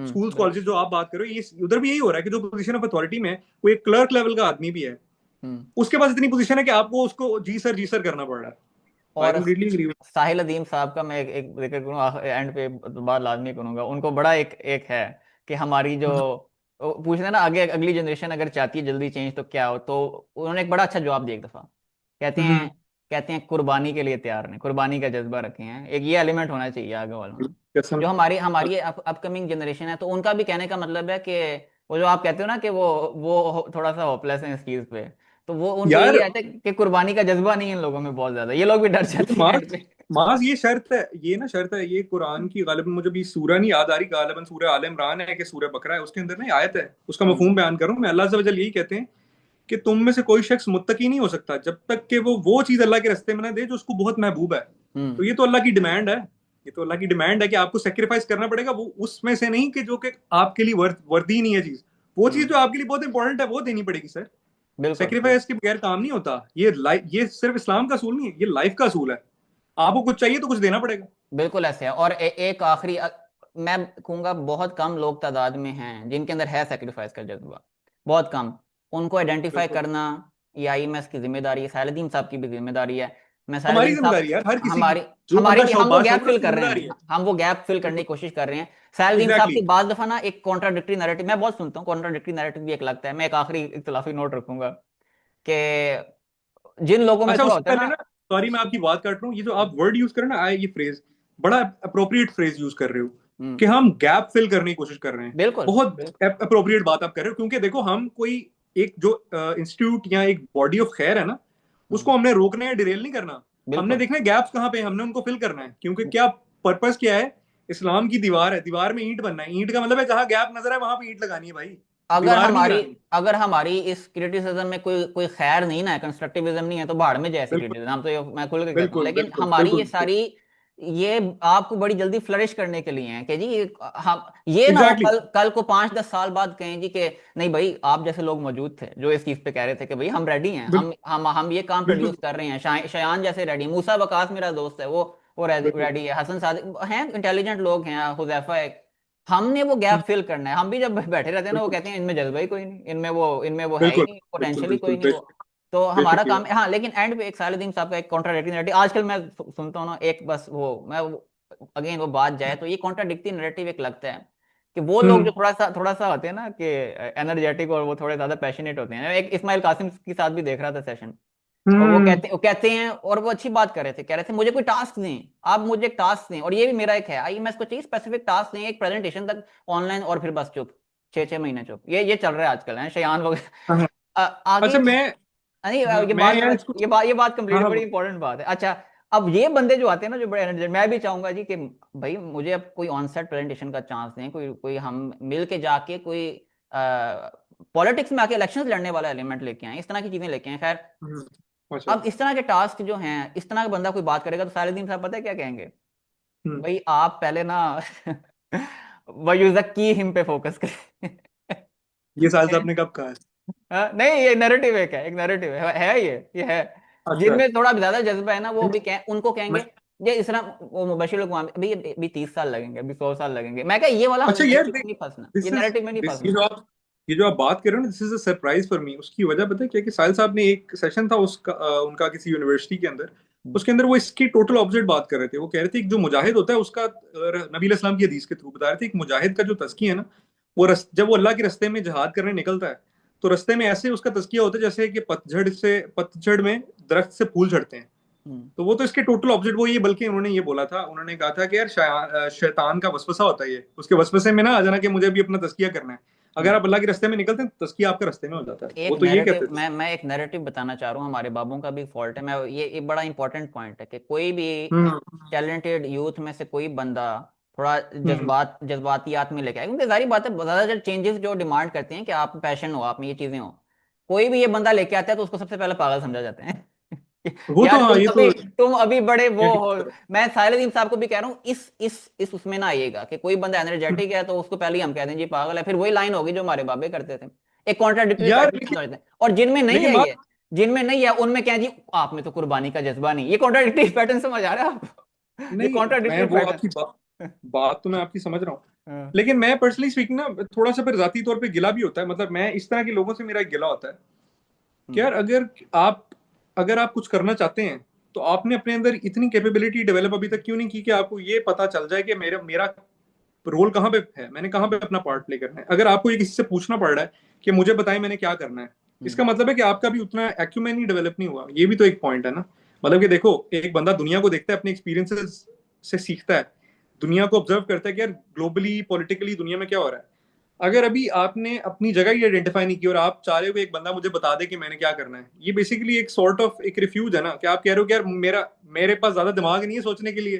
Speaker 4: schools colleges जो आप बात करो, ये उधर भी यही हो रहा है कि जो पोजीशन ऑफ अथॉरिटी में कोई एक क्लर्क लेवल का आदमी भी है, उसके पास इतनी पोजीशन है कि आपको उसको जी सर करना पड़ रहा है। आई
Speaker 1: और
Speaker 4: कंप्लीटली एग्री।
Speaker 1: साहिल अदीम साहब का मैं एक जिक्र करूंगा, एंड पे बात लाजमी करूंगा, उनको बड़ा एक है कि हमारी जो वो पूछ रहे हैं ना, आगे अगली जनरेशन अगर चाहती है जल्दी चेंज तो क्या हो, तो उन्होंने एक बड़ा अच्छा जवाब दिया एक दफा, कहते हैं कुर्बानी के लिए तैयार हैं, कुर्बानी का जज्बा रखे हैं, एक ये एलिमेंट होना चाहिए आगे वालों में, जो हमारी हमारी अपकमिंग जनरेशन है। तो उनका भी कहने का मतलब है कि वो जो आप कहते हो ना कि वो थोड़ा सा होपलेस है इस चीज पे, तो वो उनको यही
Speaker 4: यार
Speaker 1: रहता है कि कुर्बानी का जज्बा नहीं है इन लोगों में बहुत ज्यादा, ये लोग भी डर
Speaker 4: ये
Speaker 1: जाते हैं एंड
Speaker 4: मास
Speaker 1: पे।
Speaker 4: मास ये शर्त है, ये ना शर्त है, ये कुरान की, गालिबन मुझे भी सूरा नहीं याद आ रही, गालिबन सूरह आल इमरान है कि सूरह बकरा है, उसके अंदर ना आयत है, उसका
Speaker 1: हम्म।
Speaker 4: मफहूम बयान करूं मैं। अल्लाह से वजल यही कहते हैं कि तुम में से कोई शख्स मुत्तकी नहीं हो सकता जब तक कि वो चीज अल्लाह के रास्ते में ना दे जो उसको बहुत महबूब है।
Speaker 1: हम्म।
Speaker 4: तो ये तो अल्लाह की डिमांड है ये तो अल्लाह की डिमांड है कि आपको सेक्रीफाइस करना पड़ेगा, वो उसमें से नहीं कि जो कि आपके लिए वर्दी नहीं है चीज, वो चीज जो आपके लिए बहुत इंपॉर्टेंट है वो देनी पड़ेगी सर।
Speaker 1: बिल्कुल
Speaker 4: सेक्रीफाइस के बगैर काम नहीं होता। ये सिर्फ इस्लाम का असूल नहीं है, ये लाइफ का असूल है। आपको कुछ चाहिए तो कुछ देना पड़ेगा।
Speaker 1: बिल्कुल ऐसे है। और एक आखिरी मैं कहूंगा बहुत कम लोग तादाद में हैं जिनके अंदर है सेक्रीफाइस का जज्बा, बहुत कम। उनको आइडेंटिफाई
Speaker 4: बिल्कुल
Speaker 1: करना ये आईएमएस की जिम्मेदारी है, साहिरुद्दीन साहब की भी जिम्मेदारी है। मैं
Speaker 4: हमारी
Speaker 1: साहिरुद्दीन साहब
Speaker 4: जिम्मेदारी है यार, हर किसी की।
Speaker 1: हमारी
Speaker 4: जो
Speaker 1: हमारी
Speaker 4: बंदा
Speaker 1: भी हम वो
Speaker 4: शाबाश
Speaker 1: गैप
Speaker 4: होगा
Speaker 1: फिल
Speaker 4: उसकी
Speaker 1: कर रहे
Speaker 4: जिम्मेदारी
Speaker 1: हैं,
Speaker 4: है।
Speaker 1: हम वो गैप फिल करने
Speaker 4: बिल्कुल
Speaker 1: की कोशिश कर रहे हैं। साहिरुद्दीन साहब की
Speaker 4: एग्जैक्टली।
Speaker 1: बात दफा ना एक कॉन्ट्राडिक्टरी नैरेटिव मैं बहुत सुनता हूँ, कॉन्ट्राडिक्टरी नैरेटिव भी एक लगता है। मैं एक आखिरी इख्तिलाफी नोट रखूंगा कि जिन लोगों में
Speaker 4: अच्छा,
Speaker 1: थोड़ा
Speaker 4: उससे
Speaker 1: होता है
Speaker 4: पहले
Speaker 1: ना।
Speaker 4: ना, सॉरी मैं आपकी बात काट रहा हूँ, ये जो आप वर्ड यूज कर रहे हैं ना, ये फ्रेज बड़ा अप्रोप्रिएट फ्रेज यूज कर रहे हो
Speaker 1: हम्म,
Speaker 4: कि हम गैप फिल करने की कोशिश कर रहे हैं।
Speaker 1: बिल्कुल
Speaker 4: बहुत
Speaker 1: बिल्कुल
Speaker 4: अप्रोप्रिएट बात आप कर रहे हो, क्योंकि देखो हम कोई एक जो इंस्टीट्यूट या एक बॉडी ऑफ खैर है ना,
Speaker 1: हम्म,
Speaker 4: उसको हमने रोकना या डिरेल नहीं करना। हमने
Speaker 1: बिल्कुल।
Speaker 4: देखना है गैप्स कहाँ पे हैं, हमने उनको फिल करना है। क्योंकि क्या पर्पस क्या है? इस्लाम की दीवार है, दीवार में ईंट बनना है। ईंट का मतलब है जहां गैप नजर है वहां पे ईंट लगानी है भाई,
Speaker 1: अगर
Speaker 4: दीवार नहीं
Speaker 1: हमारी
Speaker 4: गिरानी।
Speaker 1: अगर हमारी इस क्रिटिसिज्म में कोई कोई खैर नहीं ना है, कंस्ट्रक्टिविज्म नहीं है, तो भाड़ में जैसे
Speaker 4: बिल्कुल
Speaker 1: क्रिटिसिज्म, हम तो ये मैं खुल के कहता हूँ।
Speaker 4: बिल्कुल
Speaker 1: लेकिन
Speaker 4: बिल्कुल
Speaker 1: हमारी ये
Speaker 4: बिल्कुल।
Speaker 1: सारी ये आपको बड़ी जल्दी फ्लरिश करने के लिए है कि जी हम ये ना हो
Speaker 4: एग्जैक्टली।
Speaker 1: कल कल को 5-10 साल बाद कहें जी कि नहीं भाई आप जैसे लोग मौजूद थे जो इस चीज पे कह रहे थे कि भाई हम रेडी हैं, हम ये काम
Speaker 4: बिल्कुल
Speaker 1: प्रोड्यूस कर रहे हैं। शयान जैसे रेडी, मूसा वकास मेरा दोस्त है, वो
Speaker 4: बिल्कुल।
Speaker 1: रेडी है, हसन सादिक हैं, इंटेलिजेंट लोग हैं, हुजैफा है। हमने वो गैप फिल करना है। हम भी जब बैठे रहते हैं ना वो
Speaker 4: बिल्कुल
Speaker 1: कहते हैं इनमें जज्बा ही कोई नहीं, इनमें वो है ही
Speaker 4: बिल्कुल
Speaker 1: नहीं,
Speaker 4: बिल्कुल
Speaker 1: पोटेंशियल ही कोई
Speaker 4: बिल्कुल
Speaker 1: नहीं वो।
Speaker 4: बेशक
Speaker 1: तो हमारा
Speaker 4: बेशक ये
Speaker 1: काम
Speaker 4: बात।
Speaker 1: हाँ। लेकिन एंड पे एक सालिदीन साहब का एक कॉन्ट्राडिक्टरी नैरेटिव आजकल मैं सुनता हूँ ना, एक बस मैं अगेन वो बात जाए तो ये कॉन्ट्राडिक्टरी नैरेटिव एक लगता है कि वो लोग जो
Speaker 4: हम्म
Speaker 1: थोड़ा सा होते हैं ना कि एनर्जेटिक और वो थोड़े ज्यादा पैशनेट होते हैं। एक इस्माइल कासिम के साथ भी देख रहा था सेशन, और
Speaker 4: हम्म।
Speaker 1: वो कहते हैं, और वो अच्छी बात कर रहे थे, कह रहे थे मुझे कोई टास्क दें, आप मुझे एक टास्क दें। और ये भी मेरा एक है, आईएमएस को चाहिए स्पेसिफिक टास्क दें, एक प्रेजेंटेशन तक ऑनलाइन, और फिर बस चुप, 6-6 महीने चुप। ये चल रहा है आजकल है, शयान वगैरह।
Speaker 4: हाँ, हाँ।
Speaker 1: आगे
Speaker 4: अच्छा मैं,
Speaker 1: नहीं,
Speaker 4: हाँ,
Speaker 1: ये
Speaker 4: मैं
Speaker 1: बात
Speaker 4: यार इसको,
Speaker 1: ये बात
Speaker 4: हाँ
Speaker 1: कंप्लीट
Speaker 4: हाँ
Speaker 1: बड़ी इंपॉर्टेंट बात है। अच्छा, अब ये बंदे जो आते हैं ना जो बड़े एनर्जेटिक, मैं भी चाहूंगा जी कि भाई मुझे अब कोई ऑन सेट प्रेजेंटेशन का चांस दें, कोई कोई हम मिल के जाके कोई पॉलिटिक्स में आके इलेक्शंस लड़ने वाला एलिमेंट लेके आए, इस तरह की चीजें लेके आए। खैर,
Speaker 4: हम्म, अच्छा।
Speaker 1: अब इस तरह के टास्क जो हैं, इस तरह का बंदा कोई बात करेगा तो सालिदीन साहब पता है क्या कहेंगे?
Speaker 4: हम्म,
Speaker 1: भाई आप पहले ना वयुजक्की हिम पे फोकस करें।
Speaker 4: ये साल साहब ने कब कहा है?
Speaker 1: हाँ, नहीं ये नैरेटिव है, क्या एक नैरेटिव है ये है।
Speaker 4: अच्छा।
Speaker 1: जिनमें थोड़ा ज्यादा जज्बा है ना वो भी उनको
Speaker 4: मैं,
Speaker 1: कहेंगे ये इस तरह, वो मुबशिर लोग अभी अभी 30 साल लगेंगे, अभी 100 साल लगेंगे। मैं क्या ये वाला
Speaker 4: अच्छा यार
Speaker 1: नैरेटिव में
Speaker 4: देख,
Speaker 1: नहीं फंसना, ये
Speaker 4: दिस इज
Speaker 1: नैरेटिव में नहीं
Speaker 4: दिस
Speaker 1: फंसना।
Speaker 4: ये जो आप बात कर रहे हो ना, this is a surprise for me. उसकी वजह पता है क्या? कि साहिल साहब ने एक सेशन था उसका, उनका किसी यूनिवर्सिटी के अंदर, उसके अंदर वो इसकी टोटल ऑपोजिट बात कर रहे थे। वो कह रहे थे कि जो मुजाहिद होता है उसका, नबी इस्लाम की हदीस के थ्रू बता रहे थे, एक मुजाहिद का जो तज़किया है ना, वो जब वो अल्लाह के रास्ते में जहाद करने निकलता है, तो रास्ते में ऐसे उसका तज़किया होता है जैसे कि पतझड़ में दरख्त से फूल झड़ते हैं।
Speaker 1: हम्म,
Speaker 4: तो वो तो इसके टोटल ऑपोजिट वो ये, बल्कि उन्होंने ये बोला था, उन्होंने कहा था कि यार शैतान का वसवसा होता है, ये उसके वसवसे में ना आ जाना कि मुझे भी अपना तज़किया करना है। अगर
Speaker 1: हम्म।
Speaker 4: आप अल्लाह के रास्ते में निकलते हैं तो तज़किया आपके रास्ते में हो जाता है। वो
Speaker 1: एक
Speaker 4: तो ये
Speaker 1: नैरेटिव
Speaker 4: कहते थे।
Speaker 1: मैं एक नैरेटिव बताना चाह रहा हूँ, हमारे बाबों का भी फॉल्ट है। मैं ये एक बड़ा इंपॉर्टेंट पॉइंट है कि कोई भी
Speaker 4: हम्म
Speaker 1: टैलेंटेड यूथ में से कोई बंदा थोड़ा
Speaker 4: हम्म
Speaker 1: जज्बातियात में लेके आए, क्योंकि सारी बात है ज्यादातर चेंजेस जो डिमांड करते हैं कि आप पैशन हो, आप में ये चीजें हो, कोई भी ये बंदा लेके आता है तो उसको सबसे पहले पागल समझा जाता है।
Speaker 4: वो तो
Speaker 1: यार
Speaker 4: हाँ, ये तो
Speaker 1: तुम अभी बड़े वो हो।
Speaker 4: ये
Speaker 1: मैं साहिरुद्दीन साहब को भी कह रहा हूँ, इस उसमें ना आइएगा कि कोई बंदा एनर्जेटिक है तो उसको पहले ही हम कह दें जी पागल है, फिर वही लाइन होगी जो हमारे बाबे करते थे। एक कॉन्ट्राडिक्टरी
Speaker 4: यार
Speaker 1: पैटर्न हो जाता है। और
Speaker 4: लेकिन
Speaker 1: जिनमें नहीं है उनमें क्या है जी, आप में तो कुर्बानी का जज्बा नहीं। ये कॉन्ट्राडिक्टरी पैटर्न समझ आ रहा है आपको? ये
Speaker 4: नहीं, मैं
Speaker 1: कॉन्ट्राडिक्टरी
Speaker 4: वो
Speaker 1: पैटर्न।
Speaker 4: आपकी बात तो मैं आपकी समझ रहा हूँ। लेकिन मैं पर्सनली स्पीकिंग ना, थोड़ा सा फिर जाती तौर पे गिला भी होता है। मतलब मैं इस तरह के लोगों से मेरा एक गिला होता है कि यार आप अगर आप कुछ करना चाहते हैं तो आपने अपने अंदर इतनी कैपेबिलिटी डेवलप अभी तक क्यों नहीं की कि आपको ये पता चल जाए कि मेरा मेरा रोल कहाँ पे है, मैंने कहाँ पे अपना पार्ट प्ले करना है। अगर आपको ये किसी से पूछना पड़ रहा है कि मुझे बताएं मैंने क्या करना है, इसका मतलब है कि आपका भी उतना एक्यूमेन ही डेवलप नहीं हुआ। ये भी तो एक पॉइंट है ना। मतलब कि देखो, एक बंदा दुनिया को देखता है, अपने एक्सपीरियंसेस से सीखता है, दुनिया को ऑब्जर्व करता है कि यार ग्लोबली पॉलिटिकली दुनिया में क्या हो रहा है। अगर अभी आपने अपनी जगह ही आइडेंटिफाई नहीं की और आप चाह रहे हो कि एक बंदा मुझे बता दे कि मैंने क्या करना है, ये बेसिकली एक सॉर्ट ऑफ एक रिफ्यूज है ना, कि आप कह रहे हो कि यार मेरे पास ज्यादा दिमाग नहीं है सोचने के लिए,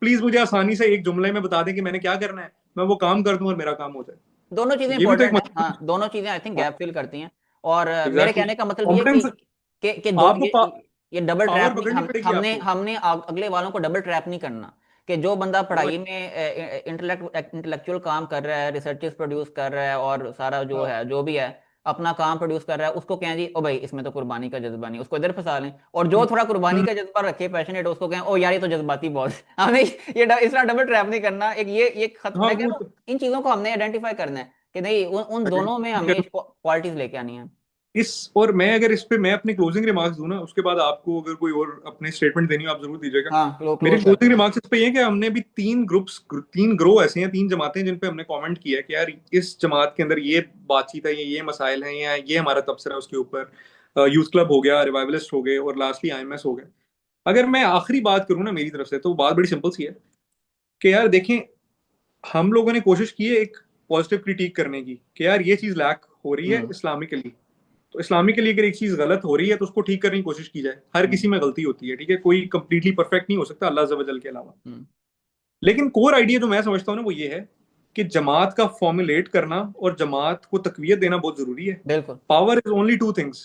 Speaker 4: प्लीज मुझे आसानी से एक जुमले में बता दें कि मैंने क्या करना है, मैं वो काम कर दूं और मेरा काम हो जाए।
Speaker 1: दोनों चीजें
Speaker 4: ये भी तो एक
Speaker 1: इंपॉर्टेंट है, हाँ दोनों चीजें आई थिंक
Speaker 4: मतलब,
Speaker 1: गैप फिल करती हैं। और मेरे
Speaker 4: एग्जैक्टली
Speaker 1: कहने का मतलब ये है
Speaker 4: कॉम्पिटेंस
Speaker 1: कि दो
Speaker 4: आपको
Speaker 1: ये डबल
Speaker 4: पावर
Speaker 1: ट्रैप नहीं,
Speaker 4: पकड़नी पड़ेगी
Speaker 1: हमने
Speaker 4: आपको।
Speaker 1: हमने अगले वालों को डबल ट्रैप नहीं करना कि जो बंदा पढ़ाई में इंटेलेक्चुअल काम कर रहा है, रिसर्चेस प्रोड्यूस कर रहा है और सारा जो
Speaker 4: हाँ,
Speaker 1: है जो भी है अपना काम प्रोड्यूस कर रहा है, उसको कहें जी ओ भाई इसमें तो कुर्बानी का जज्बा नहीं, उसको इधर फंसा लें। और जो थोड़ा कुर्बानी
Speaker 4: हम्म,
Speaker 1: का जज्बा रखे, पैशनेट, उसको कहें ओ यार ये तो जज्बाती बहुत है। हमें इस तरह डबल ट्रैप नहीं करना। एक ये
Speaker 4: हाँ
Speaker 1: मैं कह
Speaker 4: वो
Speaker 1: रहा हूँ इन चीजों को हमने आइडेंटिफाई करना है कि नहीं उन दोनों में हमें
Speaker 4: तो
Speaker 1: क्वालिटीज लेके आनी है।
Speaker 4: इस और मैं अगर इस पे मैं अपने क्लोजिंग रिमार्क्स दूं ना, उसके बाद आपको अगर कोई और अपने स्टेटमेंट देनी हो आप जरूर दीजिएगा।
Speaker 1: हाँ
Speaker 4: मेरे
Speaker 1: क्लोज करते
Speaker 4: क्लोजिंग
Speaker 1: हैं।
Speaker 4: रिमार्क्स इस पे ये है कि हमने भी तीन ग्रो ऐसे हैं, तीन जमातें जिन पे हमने कमेंट किया है कि यार इस जमात के अंदर ये बातचीत है, ये मसाइल हैं, या ये हमारा तबसरा है उसके ऊपर। यूथ क्लब हो गया, रिवाइवलिस्ट हो गए, और लास्टली आईएमएस हो गए। अगर मैं आखिरी बात करूँ ना मेरी तरफ से, तो बात बड़ी सिंपल सी है कि यार देखें, हम लोगों ने कोशिश की है एक पॉजिटिव क्रिटिक करने की कि यार ये चीज लैक हो रही है
Speaker 1: हम्म
Speaker 4: इस्लामिकली। तो इस्लामिकली अगर एक चीज गलत हो रही है तो उसको ठीक करने की कोशिश की जाए। हर
Speaker 1: हम्म
Speaker 4: किसी में गलती होती है, ठीक है, कोई कंप्लीटली परफेक्ट नहीं हो सकता अल्लाह अज़्ज़ व जल के अलावा।
Speaker 1: हम्म,
Speaker 4: लेकिन कोर आइडिया जो मैं समझता हूँ ना वो ये है कि जमात का फॉर्मुलेट करना और जमात को तकवीत देना बहुत जरूरी है।
Speaker 1: बिल्कुल।
Speaker 4: Power is only two things,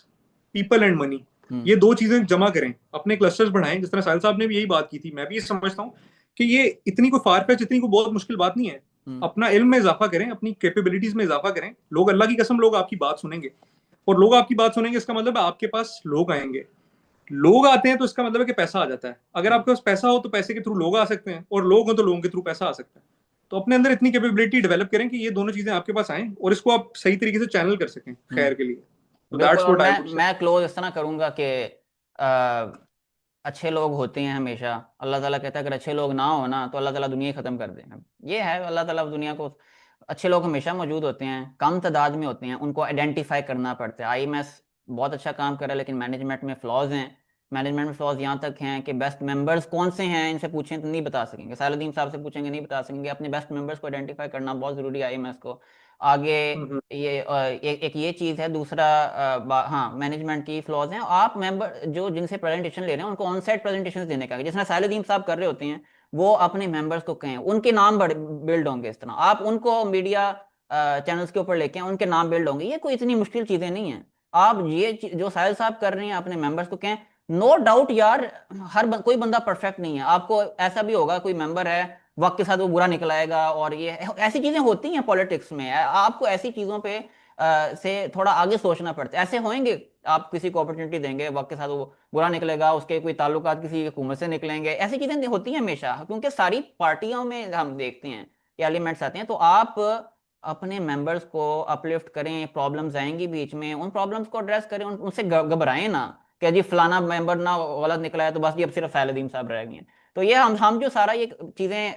Speaker 4: people and money.
Speaker 1: हम्म
Speaker 4: ये दो चीजें जमा करें, अपने क्लस्टर्स बढ़ाएं। जिस तरह साहिल साहब ने भी यही बात की थी, मैं भी ये समझता हूँ कि ये इतनी कोई फार फेच, इतनी कोई बहुत मुश्किल बात नहीं है।
Speaker 1: हम्म
Speaker 4: अपना इल्म में इजाफा करें, अपनी कैपेबिलिटीज में इजाफा करें। लोग, अल्लाह की कसम, लोग आपकी बात सुनेंगे। और लोग आपकी बात सुनेंगे इसका मतलब है आपके पास लोग आएंगे। लोग आते हैं तो इसका मतलब है कि पैसा आ जाता है। अगर
Speaker 1: हम्म
Speaker 4: आपके पास पैसा हो तो पैसे के थ्रू लोग आ सकते हैं, और लोग हो तो लोगों के थ्रू पैसा आ सकता है। तो अपने अंदर इतनी कैपेबिलिटी डेवलप करें कि ये दोनों चीजें आपके पास आएं और इसको आप सही तरीके से चैनल कर सकें
Speaker 1: हम्म,
Speaker 4: खैर के लिए। तो
Speaker 1: बिल्कुल।
Speaker 4: दैट्स
Speaker 1: और
Speaker 4: व्हाट आई वुड से।
Speaker 1: मैं क्लोज इस तरह करूंगा कि अ, अच्छे लोग होते हैं हमेशा। अल्लाह ताला कहता है अगर अच्छे लोग ना हो ना तो अल्लाह ताला दुनिया ही खत्म कर देगा। ये है अल्लाह ताला दुनिया को, अच्छे लोग हमेशा मौजूद होते हैं, कम तादाद में होते हैं, उनको आइडेंटिफाई करना पड़ता है। आईएमएस बहुत अच्छा काम कर रहा है लेकिन मैनेजमेंट में फ्लॉज हैं। मैनेजमेंट में फ्लॉज यहाँ तक हैं कि बेस्ट मेंबर्स कौन से हैं इनसे पूछें तो नहीं बता सकेंगे, सालुद्दीन साहब से पूछेंगे नहीं बता सकेंगे। अपने बेस्ट मेंबर्स को आइडेंटिफाई करना बहुत ज़रूरी है आईएमएस को आगे।
Speaker 4: हम्म,
Speaker 1: ये एक ये चीज़ है। दूसरा हाँ मैनेजमेंट की फ्लॉज हैं। आप मेंबर जो जिनसे प्रेजेंटेशन ले रहे हैं उनको ऑन साइट प्रेजेंटेशन देने का, जिस तरह सालुद्दीन साहब कर रहे होते हैं, वो अपने मेंबर्स को कहें, उनके नाम बिल्ड होंगे। इस तरह आप उनको मीडिया चैनल्स के ऊपर लेके आएं, उनके नाम बिल्ड होंगे। ये कोई इतनी मुश्किल चीज़ें नहीं है। आप ये जो साहिल साहब कर रहे हैं अपने मेंबर्स को कहें। नो डाउट यार, कोई बंदा परफेक्ट नहीं है। आपको ऐसा भी होगा कोई मेंबर है वक्त के साथ वो बुरा निकल आएगा, और ये ऐसी चीजें होती हैं पॉलिटिक्स में। आपको ऐसी चीजों पे से थोड़ा आगे सोचना पड़ता है। ऐसे होंगे, आप किसी को अपॉर्चुनिटी देंगे, वक्त के साथ वो बुरा निकलेगा, उसके कोई ताल्लुकात किसी हुकूमत से निकलेंगे। ऐसी चीजें होती हैं हमेशा, क्योंकि सारी पार्टियों में हम देखते हैं कि एलिमेंट्स आते हैं। तो आप अपने मेंबर्स को अपलिफ्ट करें, प्रॉब्लम्स आएंगी बीच में, उन प्रॉब्लम्स को एड्रेस करें, उनसे घबराएं ना कि जी फलाना मेंबर ना गलत निकला है तो बस जी अब सिर्फ सैलुद्दीन साहब रह गए हैं। तो ये हम जो सारा ये चीजें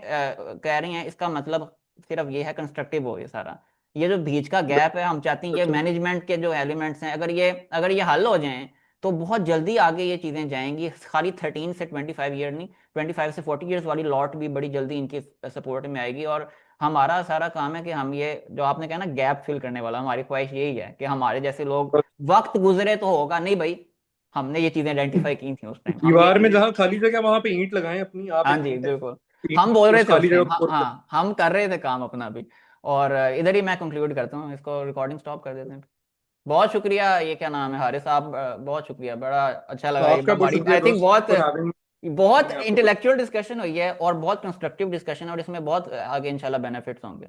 Speaker 1: कह रही हैं, इसका मतलब सिर्फ ये है कंस्ट्रक्टिव हो ये सारा। ये जो बीच का गैप है, हम चाहते हैं ये
Speaker 4: बिल्कुल।
Speaker 1: मैनेजमेंट के जो एलिमेंट्स हैं, अगर ये हल हो जाएं तो बहुत जल्दी आगे ये चीजें जाएंगी। खाली 13 से 25 ईयर नहीं, 25 से 40 ईयर्स वाली लॉट भी बड़ी जल्दी इनकी सपोर्ट में आएगी। और हमारा सारा काम है कि हम ये जो आपने कहा ना गैप फिल करने वाला, हमारी ख्वाहिश यही है कि हमारे जैसे लोग, वक्त गुजरे तो होगा नहीं भाई, हमने ये चीजें आइडेंटिफाई की थी उस टाइम, हम ये
Speaker 4: दीवार में
Speaker 1: चीजें।
Speaker 4: जहां खाली जगह वहां पे ईंट लगाएं अपनी, आप
Speaker 1: हाँ
Speaker 4: एक
Speaker 1: जी
Speaker 4: ईंट है।
Speaker 1: बिल्कुल।
Speaker 4: ईंट
Speaker 1: हम बोल रहे
Speaker 4: उस
Speaker 1: थे उस
Speaker 4: खाली जगह
Speaker 1: टाइम, हाँ
Speaker 4: को
Speaker 1: हाँ हम कर रहे थे काम अपना भी। और इधर ही मैं कंक्लूड करता हूँ इसको, रिकॉर्डिंग स्टॉप कर देते हैं। बहुत शुक्रिया, ये क्या नाम है, हारिस साहब, बहुत शुक्रिया, बड़ा अच्छा लगा ये
Speaker 4: आपका बहुत
Speaker 1: हमारी
Speaker 4: शुक्रिया
Speaker 1: आई थिंक
Speaker 4: दोस्त
Speaker 1: बहुत
Speaker 4: फॉर हैविंग
Speaker 1: बहुत
Speaker 4: मी। आपका
Speaker 1: इंटेलेक्चुअल डिस्कशन हुई है और बहुत कंस्ट्रक्टिव डिस्कशन, और इसमें बहुत आगे इंशाल्लाह बेनिफिट्स होंगे।